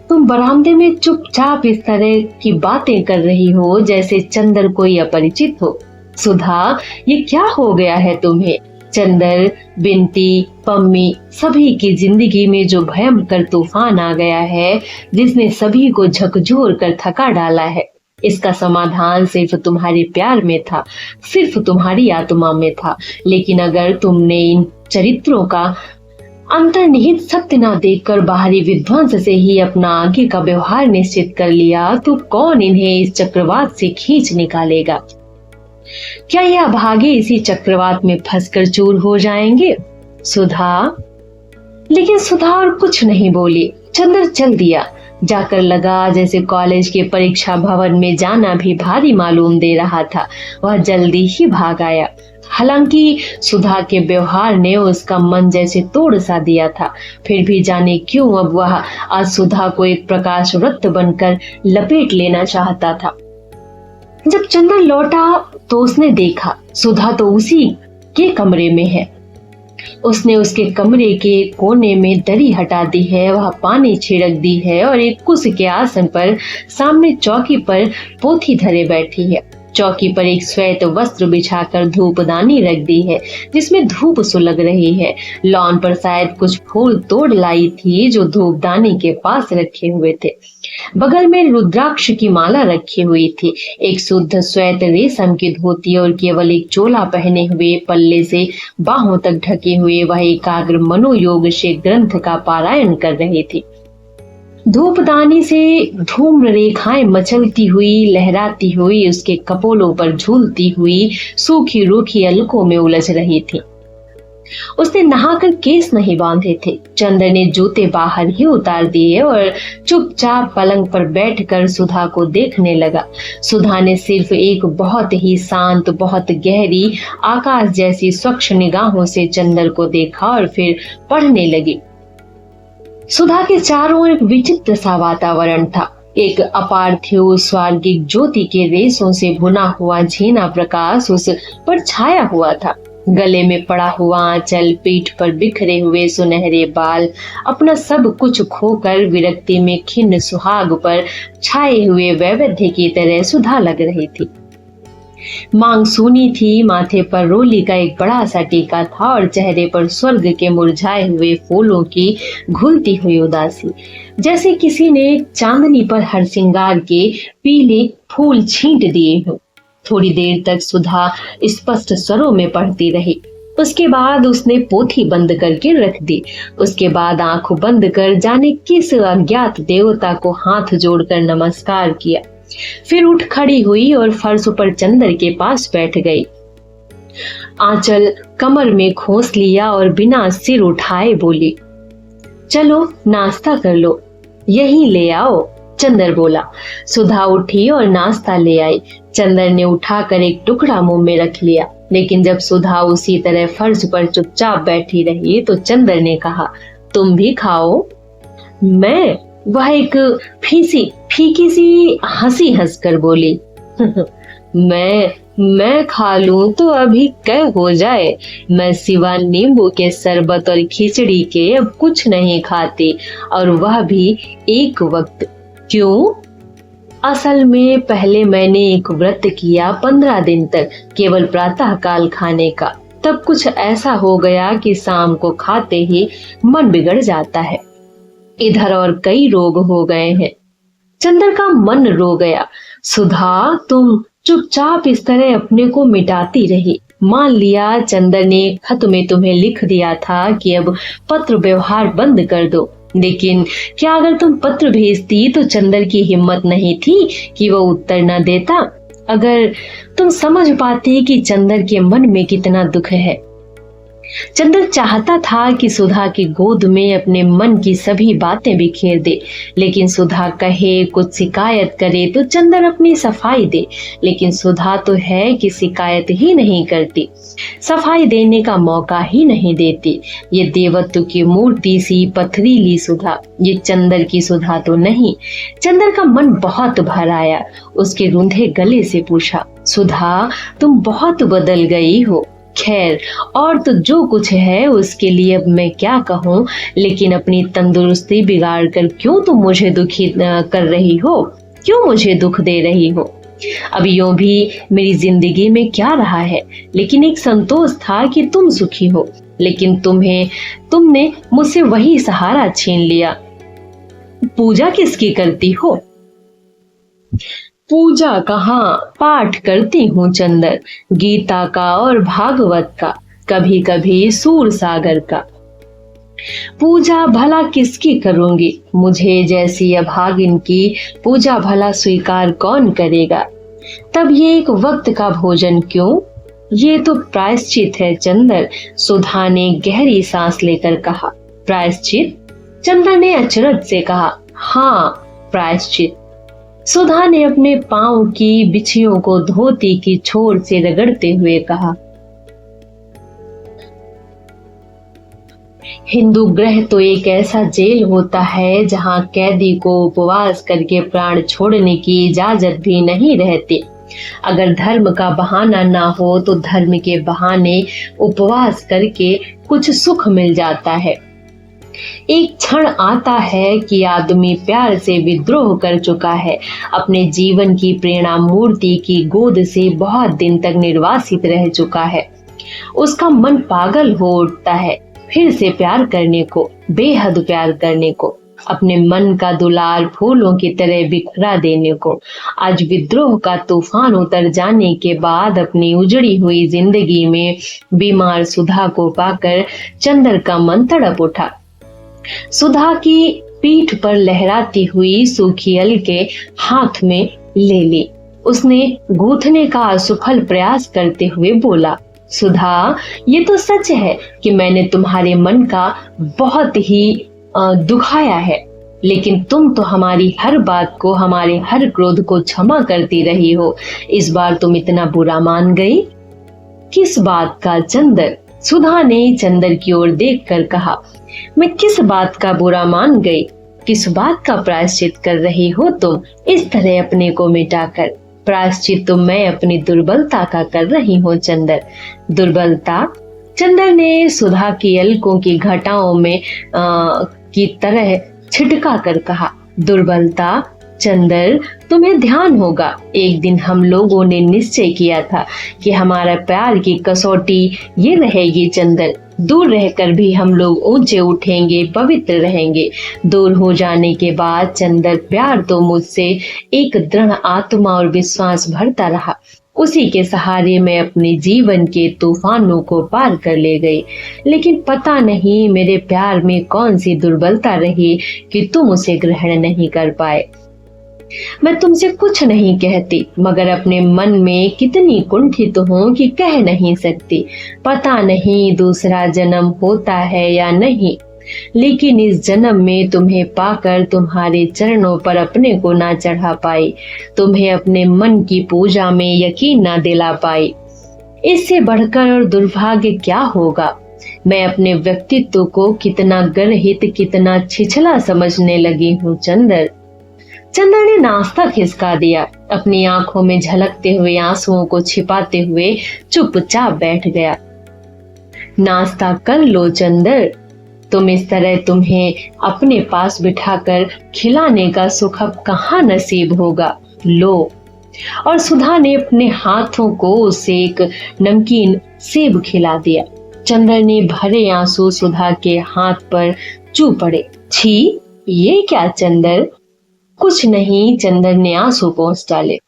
तुम बरामदे में चुपचाप इस तरह की बातें कर रही हो जैसे चंदर कोई अपरिचित हो। सुधा, ये क्या हो गया है तुम्हें? चंदर, बिंती, पम्मी, सभी की जिंदगी में जो भयंकर तूफान आ गया है, जिसने सभी को झकझोर कर थका डाला है, इसका समाधान सिर्फ तुम्हारे प्यार में था, सिर्फ तुम्हारी आत्मा में था। लेकिन अगर तुमने इन चरित्रों का अंतर्निहित सत्य ना देखकर बाहरी विध्वंस से ही अपना आगे का व्यवहार निश्चित कर लिया, तो कौन इन्हें इस चक्रवात से खींच निकालेगा? क्या ये अभागे इसी चक्रवात में फंसकर चूर हो जाएंगे? सुधा, लेकिन सुधा और कुछ नहीं बोली। चंदर चल दिया। जाकर लगा जैसे कॉलेज के परीक्षा भवन में जाना भी भारी मालूम दे रहा था। वह जल्दी ही भाग आया। हालांकि सुधा के व्यवहार ने उसका मन जैसे तोड़ सा दिया था, फिर भी जाने क्यों अब वह आज सुधा को एक प्रकाश वृत्त बनकर लपेट लेना चाहता था। जब चंदर लौटा तो उसने देखा सुधा तो उसी के कमरे में है। उसने उसके कमरे के कोने में दरी हटा दी है, वह पानी छिड़क दी है और एक कुश के आसन पर सामने चौकी पर पोथी धरे बैठी है। चौकी पर एक श्वेत वस्त्र बिछाकर धूपदानी रख दी है जिसमें धूप सुलग रही है। लॉन पर शायद कुछ फूल तोड़ लाई थी जो धूपदानी के पास रखे हुए थे। बगल में रुद्राक्ष की माला रखी हुई थी। एक शुद्ध श्वेत रेशम की धोती और केवल एक चोला पहने हुए, पल्ले से बाहों तक ढके हुए वह एकाग्र मनोयोग से ग्रंथ का पारायण कर रही थी। धूपदानी से धूम्र रेखाएं मचलती हुई, लहराती हुई उसके कपोलों पर झूलती हुई सूखी रूखी अलकों में उलझ रही थी। उसने नहाकर केस नहीं बांधे थे। चंद्र ने जूते बाहर ही उतार दिए और चुपचाप पलंग पर बैठकर सुधा को देखने लगा। सुधा ने सिर्फ एक बहुत ही शांत, बहुत गहरी, आकाश जैसी स्वच्छ निगाहों से चंद्र को देखा और फिर पढ़ने लगी। सुधा के चारों ओर एक विचित्र सा वातावरण था। एक अपार्थिव स्वर्गिक ज्योति के रेशों से भुना हुआ झीना प्रकाश उस पर छाया हुआ था। गले में पड़ा हुआ आंचल, पीठ पर बिखरे हुए सुनहरे बाल, अपना सब कुछ खोकर विरक्ति में खिन्न सुहाग पर छाए हुए वैविध्य की तरह सुधा लग रही थी। मांग सूनी थी, माथे पर रोली का एक बड़ा सा टीका था और चेहरे पर स्वर्ग के मुरझाए हुए फूलों की घुलती हुई उदासी, जैसे किसी ने चांदनी पर हर श्रृंगार के पीले फूल छींट दिए हों। थोड़ी देर तक सुधा स्पष्ट स्वरों में पढ़ती रही। उसके बाद उसने पोथी बंद करके रख दी। उसके बाद आंख बंद कर जाने किस अज्ञात देवता को हाथ जोड़कर नमस्कार किया। फिर उठ खड़ी हुई और फर्श पर चंदर के पास बैठ गई। आंचल कमर में खोस लिया और बिना सिर उठाए बोली, चलो नाश्ता कर लो, यहीं ले आओ। चंदर बोला। सुधा उठी और नाश्ता ले आई। चंदर ने उठाकर एक टुकड़ा मुंह में रख लिया, लेकिन जब सुधा उसी तरह फर्श पर चुपचाप बैठी रही तो चंदर ने कहा, तुम भी खाओ। मैं? वह एक फीकी सी हंसी हंसकर बोली, मैं खा लूं तो अभी क्या हो जाए। मैं सिवा नींबू के शरबत और खिचड़ी के अब कुछ नहीं खाती, और वह भी एक वक्त। क्यों? असल में पहले मैंने एक व्रत किया 15 दिन तक, केवल प्रातः काल खाने का। तब कुछ ऐसा हो गया कि शाम को खाते ही मन बिगड़ जाता है। इधर और कई रोग हो गए हैं। चंदर का मन रो गया। सुधा, तुम चुपचाप इस तरह अपने को मिटाती रही। मान लिया चंदर ने खत में तुम्हें लिख दिया था कि अब पत्र व्यवहार बंद कर दो, लेकिन क्या अगर तुम पत्र भेजती तो चंदर की हिम्मत नहीं थी कि वो उत्तर न देता। अगर तुम समझ पाती कि चंदर के मन में कितना दुख है। चंदर चाहता था कि सुधा की गोद में अपने मन की सभी बातें बिखेर दे, लेकिन सुधा कहे, कुछ शिकायत करे तो चंदर अपनी सफाई दे, लेकिन सुधा तो है कि शिकायत ही नहीं करती, सफाई देने का मौका ही नहीं देती। ये देवत्व की मूर्ति सी पथरीली सुधा, ये चंदर की सुधा तो नहीं। चंदर का मन बहुत भर आया। उसके रूंधे गले से पूछा, सुधा, तुम बहुत बदल गई हो। खैर, और तो जो कुछ है उसके लिए अब मैं क्या कहूँ, लेकिन अपनी तंदुरुस्ती बिगाड़ कर क्यों तुम मुझे दुखी कर रही हो, क्यों मुझे दुख दे रही हो। अब यूं भी मेरी जिंदगी में क्या रहा है, लेकिन एक संतोष था कि तुम सुखी हो, लेकिन तुमने मुझसे वही सहारा छीन लिया। पूजा किसकी करती हो? पूजा कहाँ, पाठ करती हूँ चंदर, गीता का और भागवत का, कभी कभी सूर सागर का। पूजा भला किसकी करूंगी? मुझे जैसी अभागिन की पूजा भला स्वीकार कौन करेगा। तब ये एक वक्त का भोजन क्यों? ये तो प्रायश्चित है चंदर। सुधा ने गहरी सांस लेकर कहा। प्रायश्चित? चंदर ने अचरज से कहा। हाँ, प्रायश्चित। सुधा ने अपने पांव की बिछियों को धोती की छोर से रगड़ते हुए कहा। हिंदू ग्रह तो एक ऐसा जेल होता है जहां कैदी को उपवास करके प्राण छोड़ने की इजाजत भी नहीं रहती। अगर धर्म का बहाना ना हो तो धर्म के बहाने उपवास करके कुछ सुख मिल जाता है। एक क्षण आता है कि आदमी प्यार से विद्रोह कर चुका है, अपने जीवन की प्रेरणा मूर्ति की गोद से बहुत दिन तक निर्वासित रह चुका है। उसका मन पागल हो उठता है फिर से प्यार करने को, बेहद प्यार करने को, अपने मन का दुलार फूलों की तरह बिखरा देने को। आज विद्रोह का तूफान उतर जाने के बाद अपनी उजड़ी हुई जिंदगी में बीमार सुधा को पाकर चंदर का मन तड़प उठा। सुधा की पीठ पर लहराती हुई सूखी अलके हाथ में ले ली। उसने गूंथने का असफल प्रयास करते हुए बोला, सुधा, ये तो सच है कि मैंने तुम्हारे मन का बहुत ही दुखाया है, लेकिन तुम तो हमारी हर बात को, हमारे हर क्रोध को क्षमा करती रही हो। इस बार तुम इतना बुरा मान गई? किस बात का चंदर? सुधा ने चंदर की ओर देखकर कहा, मैं किस बात का बुरा मान गई? किस बात का प्रायश्चित कर रही हो तुम इस तरह अपने को मिटाकर? प्रायश्चित तो मैं अपनी दुर्बलता का कर रही हूँ चंदर। दुर्बलता? चंदर ने सुधा की अलकों की घटाओं में की तरह छिटका कर कहा, दुर्बलता? चंदर, तुम्हें ध्यान होगा, एक दिन हम लोगों ने निश्चय किया था कि हमारा प्यार की कसौटी ये रहेगी चंदर, दूर रहकर भी हम लोग ऊंचे उठेंगे, पवित्र रहेंगे। दूर हो जाने के बाद चंदर, प्यार तो मुझसे एक दृढ़ आत्मा और विश्वास भरता रहा। उसी के सहारे मैं अपने जीवन के तूफानों को पार कर ले गई। लेकिन पता नहीं मेरे प्यार में कौन सी दुर्बलता रही कि तुम उसे ग्रहण नहीं कर पाए। मैं तुमसे कुछ नहीं कहती, मगर अपने मन में कितनी कुंठित हूँ कि कह नहीं सकती। पता नहीं दूसरा जन्म होता है या नहीं, लेकिन इस जन्म में तुम्हें पाकर तुम्हारे चरणों पर अपने को ना चढ़ा पाई, तुम्हें अपने मन की पूजा में यकीन ना दिला पाई। इससे बढ़कर और दुर्भाग्य क्या होगा? मैं अपने व्यक्तित्व को कितना गर्हित, कितना छिछला समझने लगी हूँ चंदर। चंदर ने नाश्ता खिसका दिया। अपनी आंखों में झलकते हुए आंसुओं को छिपाते हुए चुपचाप बैठ गया। नाश्ता कर लो चंदर, तुम इस तरह तुम्हें अपने पास बिठाकर खिलाने का सुख अब कहाँ नसीब होगा। लो। और सुधा ने अपने हाथों को उसे एक नमकीन सेब खिला दिया। चंदर ने भरे आंसू सुधा के हाथ पर चू पड़े। छी, ये क्या चंदर? कुछ नहीं, चंदर ने आंसू पोंछ डाले।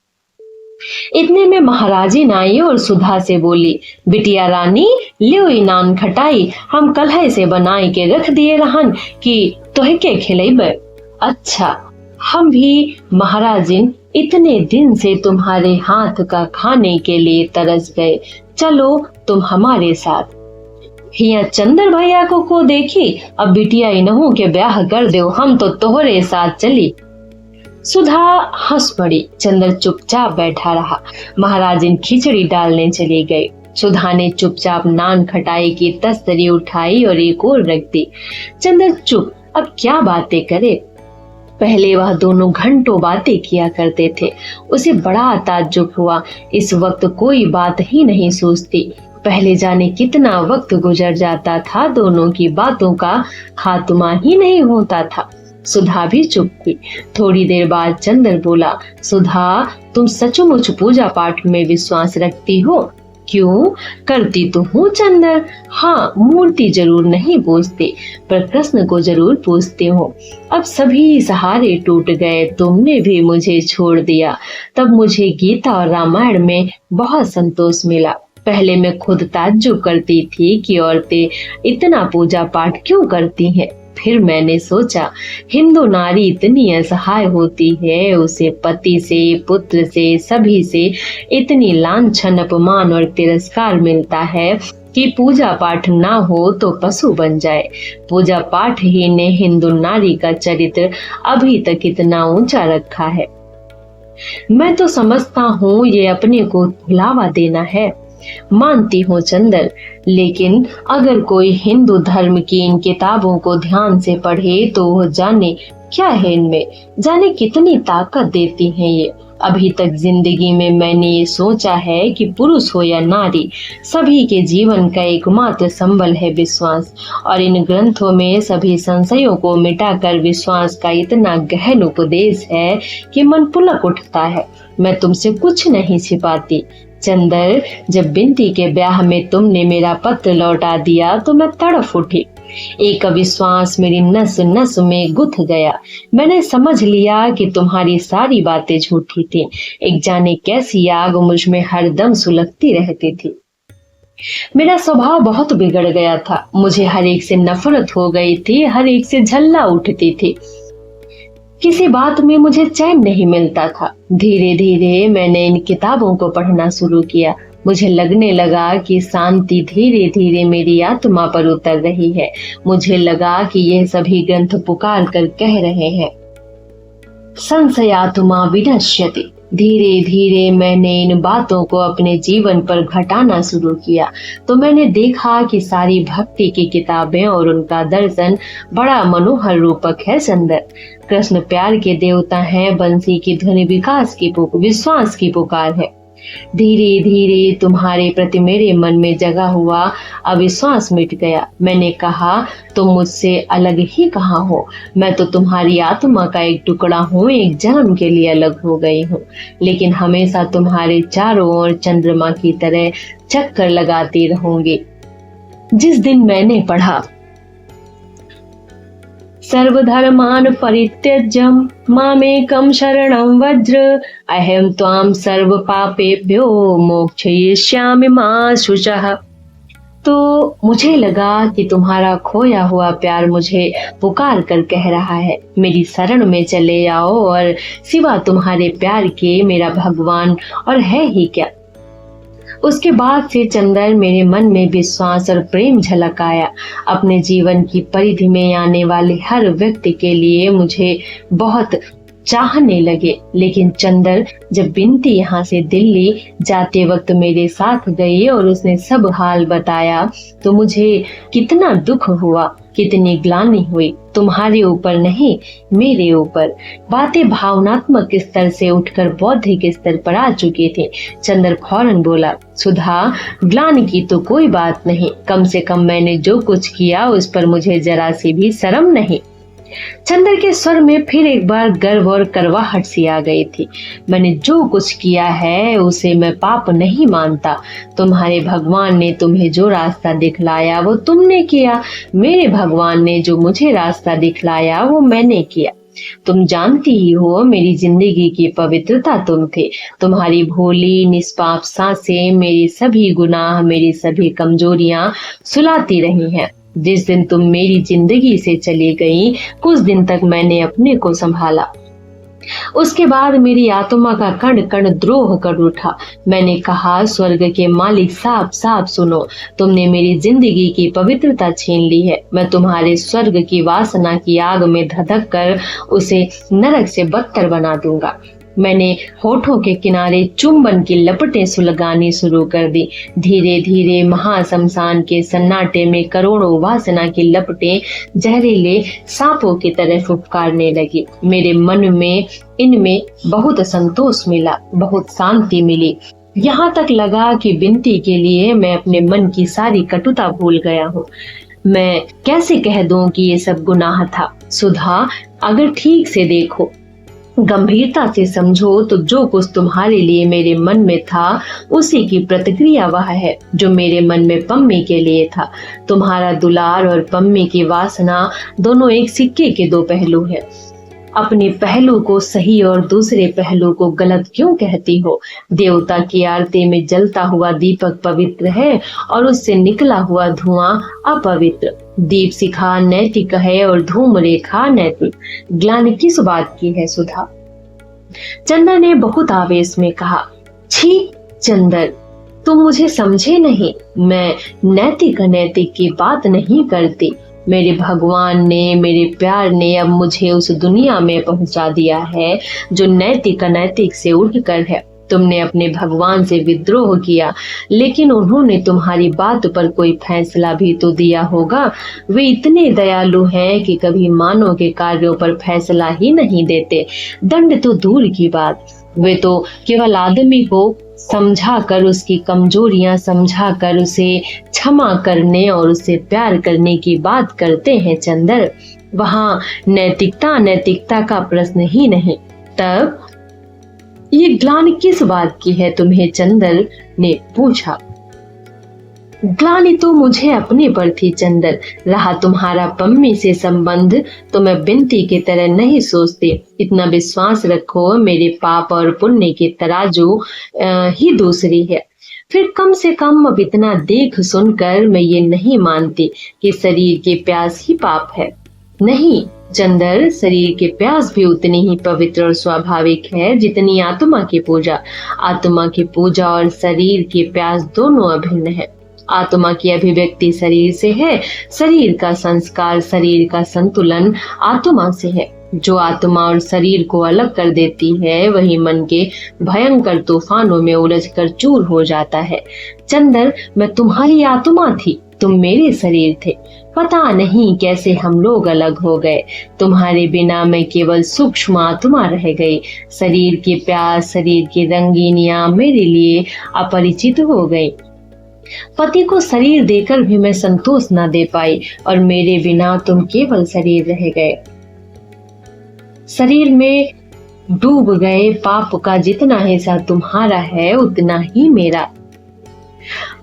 इतने में महाराजिन आई और सुधा से बोली, बिटिया रानी, लियो नान खटाई हम कलह से बनाए के रख दिए रहन कि तोहे के खिलेब। अच्छा, हम भी महाराजिन इतने दिन से तुम्हारे हाथ का खाने के लिए तरस गए, चलो तुम हमारे साथ। हिया चंदर भैया को देखी, अब बिटिया इन्हों के ब्याह कर दो, हम तो तोहरे साथ चली। सुधा हंस पड़ी। चंदर चुपचाप बैठा रहा। महाराजिन खिचड़ी डालने चली गई। सुधा ने चुपचाप नान खटाई की तस्तरी उठाई और एक और रख दी। चंदर चुप, अब क्या बातें करे। पहले वह दोनों घंटों बातें किया करते थे। उसे बड़ा ताज्जुब हुआ, इस वक्त कोई बात ही नहीं सूझती। पहले जाने कितना वक्त गुजर जाता था, दोनों की बातों का खात्मा ही नहीं होता था। सुधा भी चुप हुई। थोड़ी देर बाद चंदर बोला, सुधा, तुम सचमुच पूजा पाठ में विश्वास रखती हो? क्यों, करती तो हूँ चंदर। हाँ, मूर्ति जरूर नहीं पूजती, पर प्रश्न को जरूर पूछती हूँ। अब सभी सहारे टूट गए, तुमने भी मुझे छोड़ दिया। तब मुझे गीता और रामायण में बहुत संतोष मिला। पहले मैं खुद ताज्जुब करती थी कि औरतें इतना पूजा पाठ क्यों करती हैं। फिर मैंने सोचा, हिंदू नारी इतनी असहाय होती है, उसे पति से, पुत्र से, सभी से इतनी लांछन, अपमान और तिरस्कार मिलता है कि पूजा पाठ ना हो तो पशु बन जाए। पूजा पाठ ही ने हिंदू नारी का चरित्र अभी तक इतना ऊंचा रखा है। मैं तो समझता हूँ ये अपने को भुलावा देना है। मानती हूँ चंदर, लेकिन अगर कोई हिंदू धर्म की इन किताबों को ध्यान से पढ़े तो वह जाने क्या है इनमें, जाने कितनी ताकत देती हैं ये। अभी तक जिंदगी में मैंने ये सोचा है कि पुरुष हो या नारी, सभी के जीवन का एकमात्र संबल है विश्वास। और इन ग्रंथों में सभी संशयों को मिटाकर विश्वास का इतना गहन उपदेश है कि मन पुलक उठता है। मैं तुमसे कुछ नहीं छिपाती चंदर, जब बिंती के ब्याह में तुमने मेरा पत्र लौटा दिया तो मैं तड़फ उठी। एक अविश्वास मेरी नस नस में गुथ गया। मैंने समझ लिया कि तुम्हारी सारी बातें झूठी थी। एक जाने कैसी आग मुझ में हरदम सुलगती रहती थी। मेरा स्वभाव बहुत बिगड़ गया था। मुझे हर एक से नफरत हो गई थी, हर एक से झल्ला उठती थी। किसी बात में मुझे चैन नहीं मिलता था। धीरे धीरे मैंने इन किताबों को पढ़ना शुरू किया। मुझे लगने लगा कि शांति धीरे धीरे मेरी आत्मा पर उतर रही है। मुझे लगा कि यह सभी ग्रंथ पुकार कर कह रहे हैं, संशयात्मा विनश्यति। धीरे धीरे मैंने इन बातों को अपने जीवन पर घटाना शुरू किया तो मैंने देखा कि सारी भक्ति की किताबें और उनका दर्शन बड़ा मनोहर रूपक है चंदर। कृष्ण प्यार के देवता हैं, बंसी की ध्वनि विश्वास की पुकार है। धीरे धीरे तुम्हारे प्रति मेरे मन में जगा हुआ अविश्वास मिट गया। मैंने कहा तुम मुझसे अलग ही कहाँ हो, मैं तो तुम्हारी आत्मा का एक टुकड़ा हूँ, एक जन्म के लिए अलग हो गई हूँ, लेकिन हमेशा तुम्हारे चारों ओर चंद्रमा की तरह चक्कर लगाती रहूंगी। जिस दिन मैंने पढ़ा सर्वधर्मान परित्यज्य मामेकं शरणं व्रज अहं त्वां सर्व पापेभ्यो मोक्षयिष्यामि मा शुचः, तो मुझे लगा कि तुम्हारा खोया हुआ प्यार मुझे पुकार कर कह रहा है, मेरी शरण में चले आओ और सिवा तुम्हारे प्यार के मेरा भगवान और है ही क्या। उसके बाद से चंदर मेरे मन में विश्वास और प्रेम झलक आया। अपने जीवन की परिधि में आने वाले हर व्यक्ति के लिए मुझे बहुत चाहने लगे। लेकिन चंदर जब बिनती यहाँ से दिल्ली जाते वक्त मेरे साथ गई और उसने सब हाल बताया तो मुझे कितना दुख हुआ, कितनी ग्लानि हुई। तुम्हारे ऊपर नहीं, मेरे ऊपर। बातें भावनात्मक स्तर से उठकर बौद्धिक स्तर पर आ चुकी थी। चंदर फौरन बोला, सुधा ग्लानि की तो कोई बात नहीं, कम से कम मैंने जो कुछ किया उस पर मुझे जरा सी भी शर्म नहीं। चंदर के स्वर में फिर एक बार गर्व और करवाहट सी आ गई थी। मैंने जो कुछ किया है उसे मैं पाप नहीं मानता। तुम्हारे भगवान ने तुम्हें जो रास्ता दिखलाया वो तुमने किया, मेरे भगवान ने जो मुझे रास्ता दिखलाया वो मैंने किया। तुम जानती ही हो मेरी जिंदगी की पवित्रता तुम थे। तुम्हारी भोली निष्पाप सांसें मेरी सभी गुनाह, मेरी सभी कमजोरियां सुलाती रही हैं। जिस दिन तुम मेरी जिंदगी से चली गई, कुछ दिन तक मैंने अपने को संभाला। उसके बाद मेरी आत्मा का कण कण द्रोह कर उठा। मैंने कहा, स्वर्ग के मालिक साफ साफ सुनो, तुमने मेरी जिंदगी की पवित्रता छीन ली है। मैं तुम्हारे स्वर्ग की वासना की आग में धधक कर उसे नरक से बदतर बना दूंगा। मैंने होठों के किनारे चुंबन की लपटें सुलगानी शुरू कर दी। धीरे धीरे महाशमशान के सन्नाटे में करोड़ों वासना की लपटें जहरीले सांपों की तरह फुफकारने लगी। मेरे मन में इनमें बहुत संतोष मिला, बहुत शांति मिली। यहाँ तक लगा कि विनती के लिए मैं अपने मन की सारी कटुता भूल गया हूँ। मैं कैसे कह दूं कि ये सब गुनाह था। सुधा, अगर ठीक से देखो, गंभीरता से समझो तो जो कुछ तुम्हारे लिए मेरे मन में था उसी की प्रतिक्रिया वह है जो मेरे मन में पम्मी के लिए था। तुम्हारा दुलार और पम्मी की वासना दोनों एक सिक्के के दो पहलू है। अपने पहलू को सही और दूसरे पहलू को गलत क्यों कहती हो? देवता की आरती में जलता हुआ दीपक पवित्र है और उससे निकला हुआ धुआं अपवित्र। दीप शिखा नैतिक है और धूम रेखा नैतिक। ग्लानि किस बात की है सुधा? चंदर ने बहुत आवेश में कहा, छी चंदर, तुम मुझे समझे नहीं। मैं नैतिक अनैतिक की बात नहीं करती। मेरे भगवान ने, मेरे प्यार ने अब मुझे उस दुनिया में पहुंचा दिया है जो नैतिक अनैतिक से उठकर है। तुमने अपने भगवान से विद्रोह किया, लेकिन उन्होंने तुम्हारी बात पर कोई फैसला भी तो दिया होगा। वे इतने दयालु हैं कि कभी मानव के कार्यों पर फैसला ही नहीं देते। दंड तो दूर की बात, वे तो केवल आदमी को समझाकर, उसकी कमजोरियां समझाकर उसे क्षमा करने और उससे प्यार करने की बात करते हैं चंदर। वहां नैतिकता अनैतिकता का प्रश्न ही नहीं। तब ये ग्लानि किस बात की है तुम्हें? चंदर ने पूछा। ग्लानि तो मुझे अपने पर थी चंदर। रहा तुम्हारा पम्मी से संबंध तो मैं बिनती की तरह नहीं सोचती। इतना विश्वास रखो, मेरे पाप और पुण्य की तराजू ही दूसरी है। फिर कम से कम अब इतना देख सुनकर मैं ये नहीं मानती कि शरीर के प्यास ही पाप है। नहीं चंदर, शरीर के प्यास भी उतनी ही पवित्र और स्वाभाविक है जितनी आत्मा की पूजा। आत्मा की पूजा और शरीर की प्यास दोनों अभिन्न है। आत्मा की अभिव्यक्ति शरीर से है, शरीर का संस्कार, शरीर का संतुलन आत्मा से है। जो आत्मा और शरीर को अलग कर देती है वही मन के भयंकर तूफानों में उलझकर चूर हो जाता है। चंदर, मैं तुम्हारी आत्मा थी, तुम मेरे शरीर थे। पता नहीं कैसे हम लोग अलग हो गए। तुम्हारे बिना मैं केवल सूक्ष्म आत्मा रह गई। शरीर के प्यास, शरीर की रंगीनियां मेरे लिए अपरिचित हो गई। पति को शरीर देकर भी मैं संतोष न दे पाई और मेरे बिना तुम केवल शरीर रह गए। शरीर में डूब गए पाप का जितना हिस्सा तुम्हारा है उतना ही मेरा।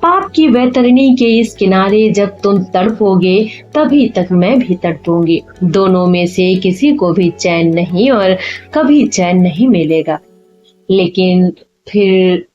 पाप की वैतरणी के इस किनारे जब तुम तड़पोगे तभी तक मैं भी तड़पूंगी। दोनों में से किसी को भी चैन नहीं और कभी चैन नहीं मिलेगा। लेकिन फिर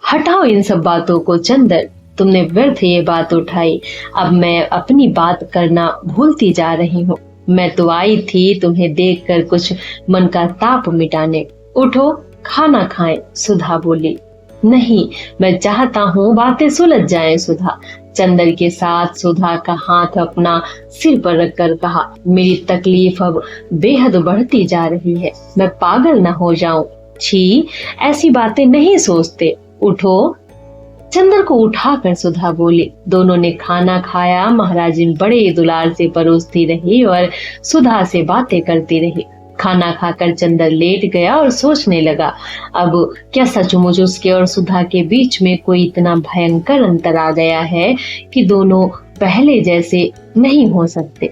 हटाओ इन सब बातों को चंदर, तुमने व्यर्थ ये बात उठाई। अब मैं अपनी बात करना भूलती जा रही हूँ। मैं तो आई थी तुम्हें देखकर कुछ मन का ताप मिटाने। उठो, खाना खाएं। सुधा बोली। नहीं, मैं चाहता हूँ बातें सुलझ जाएं। सुधा चंदर के साथ सुधा का हाथ अपना सिर पर रखकर कहा, मेरी तकलीफ अब बेहद बढ़ती जा रही है। मैं पागल न हो जाऊं। छी, ऐसी बातें नहीं सोचते। उठो। चंदर को उठाकर सुधा बोली। दोनों ने खाना खाया। महाराजिन बड़े दुलार से परोसती रही और सुधा से बातें करती रही। खाना खाकर चंदर लेट गया और सोचने लगा, अब क्या सचमुच उसके और सुधा के बीच में कोई इतना भयंकर अंतर आ गया है कि दोनों पहले जैसे नहीं हो सकते।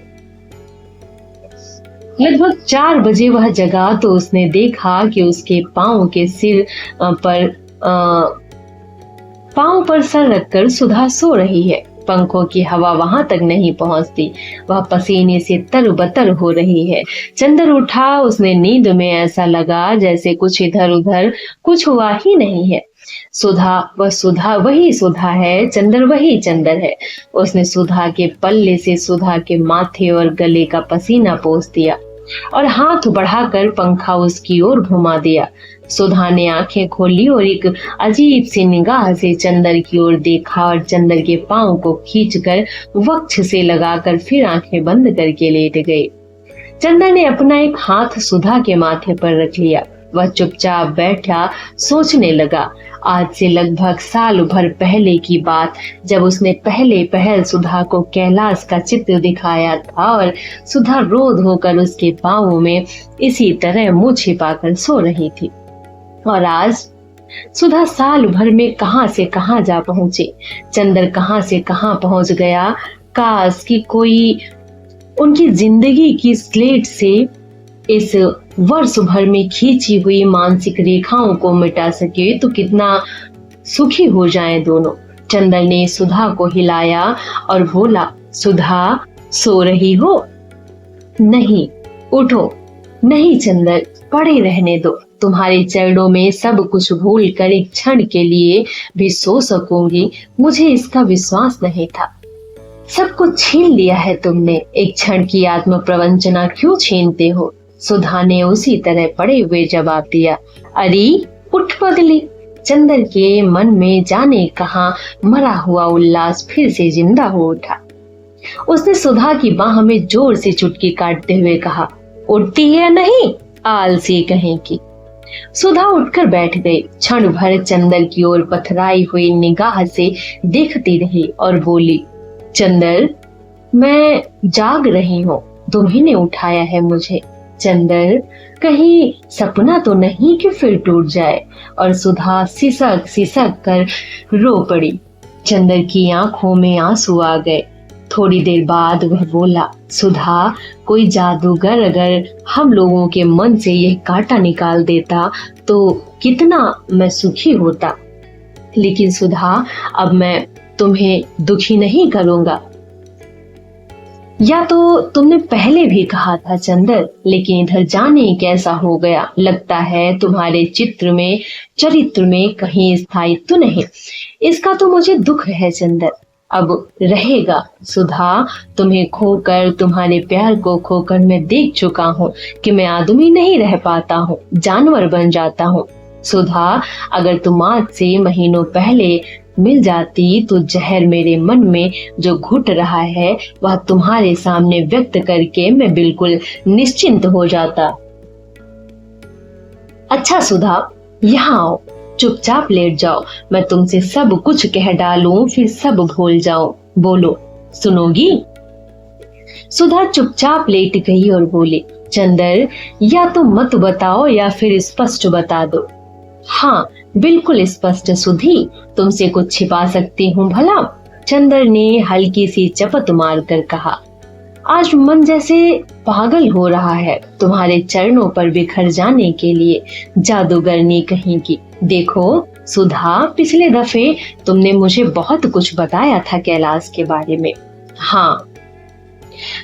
लगभग 4 बजे वह जगा तो उसने देखा कि उसके पांव के सिर पर पांव पर सर रखकर सुधा सो रही है। पंखों की हवा वहां तक नहीं पहुंचती। वह पसीने से तरबतर हो रही है। चंदर उठा। उसने नींद में ऐसा लगा जैसे कुछ इधर उधर कुछ हुआ ही नहीं है। सुधा वही सुधा है। चंदर वही चंदर है। उसने सुधा के पल्ले से सुधा के माथे और गले का पसीना पोंछ दिया और हाथ बढ़ाकर पंखा उसकी ओर घुमा दिया। सुधा ने आंखें खोली और एक अजीब सी निगाह से चंदर की ओर देखा और चंदर के पांव को खींचकर वक्ष से लगाकर फिर आंखें बंद करके लेट गई। चंदर ने अपना एक हाथ सुधा के माथे पर रख लिया। वह चुपचाप बैठा सोचने लगा। आज से लगभग साल भर पहले की बात, जब उसने पहले पहल सुधा को कैलाश का चित्र दिखाया था और सुधा रोध होकर उसके पांवों में इसी तरह मुंह छिपाकर सो रही थी। और आज सुधा साल भर में कहां से कहां जा पहुंची। चंदर कहां से कहां पहुंच गया। काश कि कोई उनकी जिंदगी की स्लेट से इस वर्ष भर में खींची हुई मानसिक रेखाओं को मिटा सके तो कितना सुखी हो जाएं दोनों। चंदर ने सुधा को हिलाया और बोला, सुधा सो रही हो? नहीं, उठो। नहीं चंदर, पड़े रहने दो। तुम्हारे चरणों में सब कुछ भूल कर एक क्षण के लिए भी सो सकूंगी, मुझे इसका विश्वास नहीं था। सब कुछ छीन लिया है तुमने, एक क्षण की आत्म प्रवंचना क्यों छीनते हो? सुधा ने उसी तरह पड़े हुए जवाब दिया। अरे उठ पगली। चंदर के मन में जाने कहां मरा हुआ उल्लास फिर से जिंदा हो उठा। उसने सुधा की बाह में जोर से चुटकी काटते हुए कहा, उठती है या नहीं, आलसी कहीं की। सुधा उठकर बैठ गई। क्षण भर चंदर की ओर पथराई हुई निगाह से देखती रही और बोली, चंदर, मैं जाग रही हूँ, तुम्ही ने उठाया है मुझे। चंदर, कहीं सपना तो नहीं कि फिर टूट जाए। और सुधा सिसक सिसक कर रो पड़ी। चंदर की आंखों में आंसू आ गए। थोड़ी देर बाद वह बोला, सुधा, कोई जादूगर अगर हम लोगों के मन से यह कांटा निकाल देता तो कितना मैं सुखी होता। लेकिन सुधा, अब मैं तुम्हें दुखी नहीं करूंगा। या तो तुमने पहले भी कहा था चंदर, लेकिन इधर जाने कैसा हो गया। लगता है तुम्हारे चरित्र में कहीं स्थायित्व नहीं। इसका तो मुझे दुख है चंदर। अब रहेगा सुधा, तुम्हें खोकर, तुम्हारे प्यार को खोकर मैं देख चुका हूँ कि मैं आदमी नहीं रह पाता हूँ, जानवर बन जाता हूँ। सुधा, अगर तुम आज से महीनों पहले मिल जाती तो जहर मेरे मन में जो घुट रहा है वह तुम्हारे सामने व्यक्त करके मैं बिल्कुल निश्चिंत हो जाता। अच्छा सुधा, यहाँ आओ, चुपचाप लेट जाओ, मैं तुमसे सब कुछ कह डालूं फिर सब भूल जाऊं। बोलो, सुनोगी? सुधा चुपचाप लेट गई और बोली, चंदर, या तो मत बताओ या फिर स्पष्ट बता दो। हाँ, बिल्कुल स्पष्ट सुधी, तुमसे कुछ छिपा सकती हूँ भला? चंदर ने हल्की सी चपत मारकर कहा। आज मन जैसे पागल हो रहा है तुम्हारे चरणों पर बिखर जाने के लिए, जादूगरनी कहीं की। देखो सुधा, पिछले दफे तुमने मुझे बहुत कुछ बताया था कैलाश के बारे में। हाँ,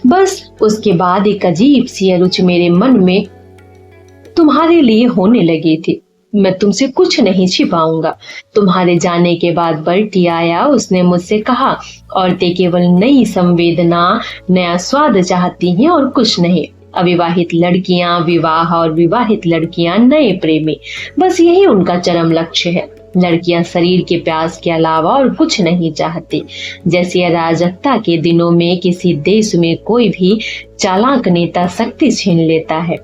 बस उसके बाद एक अजीब सी अरुचि मेरे मन में तुम्हारे लिए होने लगी थी। मैं तुमसे कुछ नहीं छिपाऊंगा। तुम्हारे जाने के बाद बल्टी आया, उसने मुझसे कहा, औरतें केवल नई संवेदना, नया स्वाद चाहती हैं और कुछ नहीं। अविवाहित लड़कियां विवाह और विवाहित लड़कियां नए प्रेमी, बस यही उनका चरम लक्ष्य है। लड़कियां शरीर के प्यास के अलावा और कुछ नहीं चाहती। जैसे अराजकता के दिनों में किसी देश में कोई भी चालाक नेता शक्ति छीन लेता है,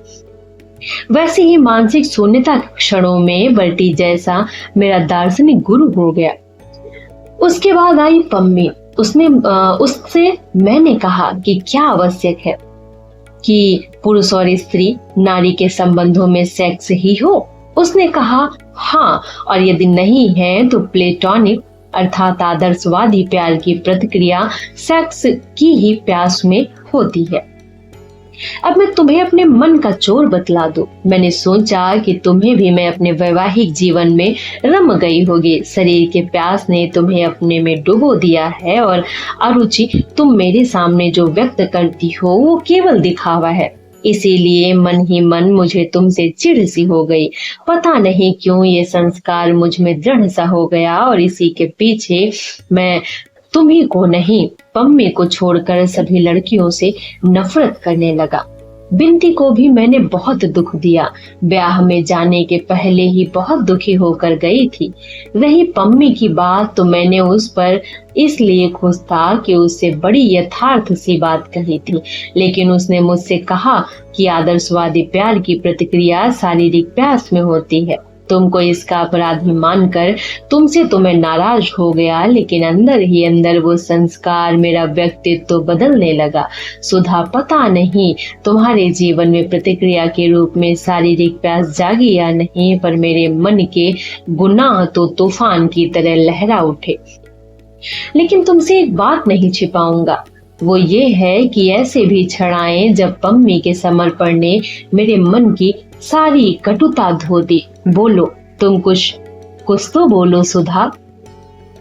वैसे ही मानसिक शून्यता के क्षणों में बल्टी जैसा मेरा दार्शनिक गुरु हो गया। उसके बाद आई पम्मी। उससे मैंने कहा कि क्या आवश्यक है कि पुरुष और स्त्री नारी के संबंधों में सेक्स ही हो। उसने कहा हाँ, और यदि नहीं है तो प्लेटोनिक अर्थात आदर्शवादी प्यार की प्रतिक्रिया सेक्स की ही प्यास में होती है। अब मैं तुम्हें अपने मन का चोर बतला दूं। मैंने सोचा कि तुम्हें भी मैं अपने वैवाहिक जीवन में रम गई होगी। शरीर के प्यास ने तुम्हें अपने में डुबो दिया है और अरुचि तुम मेरे सामने जो व्यक्त करती हो वो केवल दिखावा है। इसीलिए मन ही मन मुझे तुमसे चिढ़ सी हो गई। पता नहीं क्यों ये संस्कार मुझ में दृढ़ सा हो गया और इसी के पीछे मैं तुम्ही को नहीं, पम्मी को छोड़कर सभी लड़कियों से नफरत करने लगा। बिंती को भी मैंने बहुत दुख दिया। ब्याह में जाने के पहले ही बहुत दुखी होकर गई थी। रही पम्मी की बात तो मैंने उस पर इसलिए खुश था कि उससे बड़ी यथार्थ सी बात कही थी, लेकिन उसने मुझसे कहा कि आदर्शवादी प्यार की प्रतिक्रिया शारीरिक प्यास में होती है। तुमको इसका अपराधी मानकर तुमसे तो मैं नाराज हो गया, लेकिन अंदर ही अंदर वो संस्कार मेरा व्यक्तित्व बदलने लगा। सुधा, पता नहीं तुम्हारे जीवन में प्रतिक्रिया के रूप में शारीरिक प्यास जागी या नहीं, पर मेरे मन के गुनाह तो तूफान की तरह लहरा उठे। लेकिन तुमसे एक बात नहीं छिपाऊंगा, वो ये है कि ऐसे भी क्षण आए जब पम्मी के समर्पण ने मेरे मन की सारी कटुता धो दी। बोलो, तुम कुछ तो बोलो सुधा।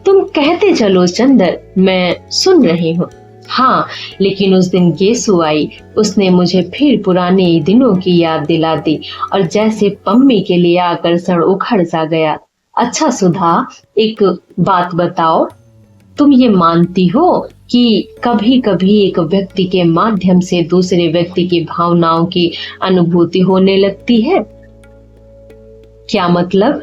तुम कहते चलो चंदर, मैं सुन रही हूँ। हाँ, लेकिन उस दिन गेसु आई। उसने मुझे फिर पुराने दिनों की याद दिला दी और जैसे पम्मी के लिए आकर्षण उखड़ सा गया। अच्छा सुधा, एक बात बताओ, तुम ये मानती हो कि कभी कभी एक व्यक्ति के माध्यम से दूसरे व्यक्ति की भावनाओं की अनुभूति होने लगती है? क्या मतलब?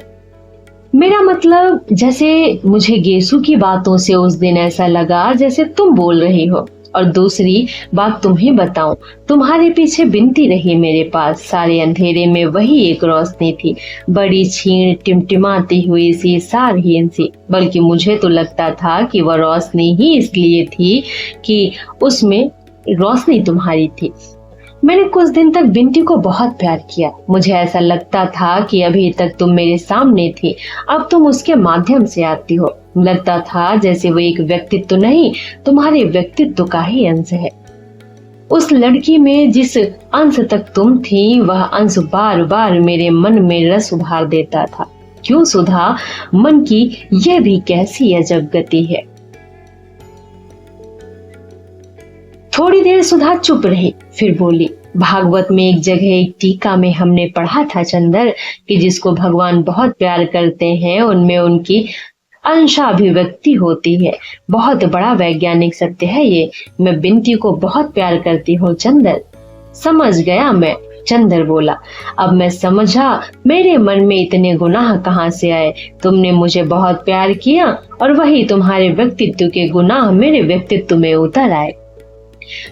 मेरा मतलब, जैसे मुझे गेसु की बातों से उस दिन ऐसा लगा जैसे तुम बोल रही हो। और दूसरी बात तुम्हें बताऊं, तुम्हारे पीछे बिनती रही मेरे पास। सारे अंधेरे में वही एक रोशनी थी, बड़ी क्षीण टिमटिमाती हुई सी, सारहीन सी। बल्कि मुझे तो लगता था कि वह रोशनी ही इसलिए थी कि उसमें रोशनी तुम्हारी थी। मैंने कुछ दिन तक बिंटी को बहुत प्यार किया। मुझे ऐसा लगता था कि अभी तक तुम मेरे सामने थी, अब तुम उसके माध्यम से आती हो। लगता था जैसे वो एक व्यक्तित्व नहीं, तुम्हारे व्यक्तित्व का ही अंश है। उस लड़की में जिस अंश तक तुम थी, वह अंश बार बार मेरे मन में रस उभार देता था। क्यों सुधा, मन की यह भी कैसी अजब गति है। थोड़ी देर सुधा चुप रही, फिर बोली, भागवत में एक जगह एक टीका में हमने पढ़ा था चंदर कि जिसको भगवान बहुत प्यार करते हैं उनमें उनकी अंशाभिव्यक्ति होती है। बहुत बड़ा वैज्ञानिक सत्य है ये। मैं बिंती को बहुत प्यार करती हूँ चंदर। समझ गया मैं, चंदर बोला, अब मैं समझा मेरे मन में इतने गुनाह कहाँ से आए। तुमने मुझे बहुत प्यार किया और वही तुम्हारे व्यक्तित्व के गुनाह मेरे व्यक्तित्व में उतर आए।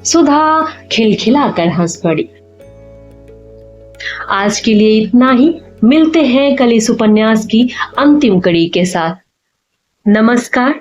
सुधा खिलखिलाकर हंस पड़ी। आज के लिए इतना ही। मिलते हैं कल इस उपन्यास की अंतिम कड़ी के साथ। नमस्कार।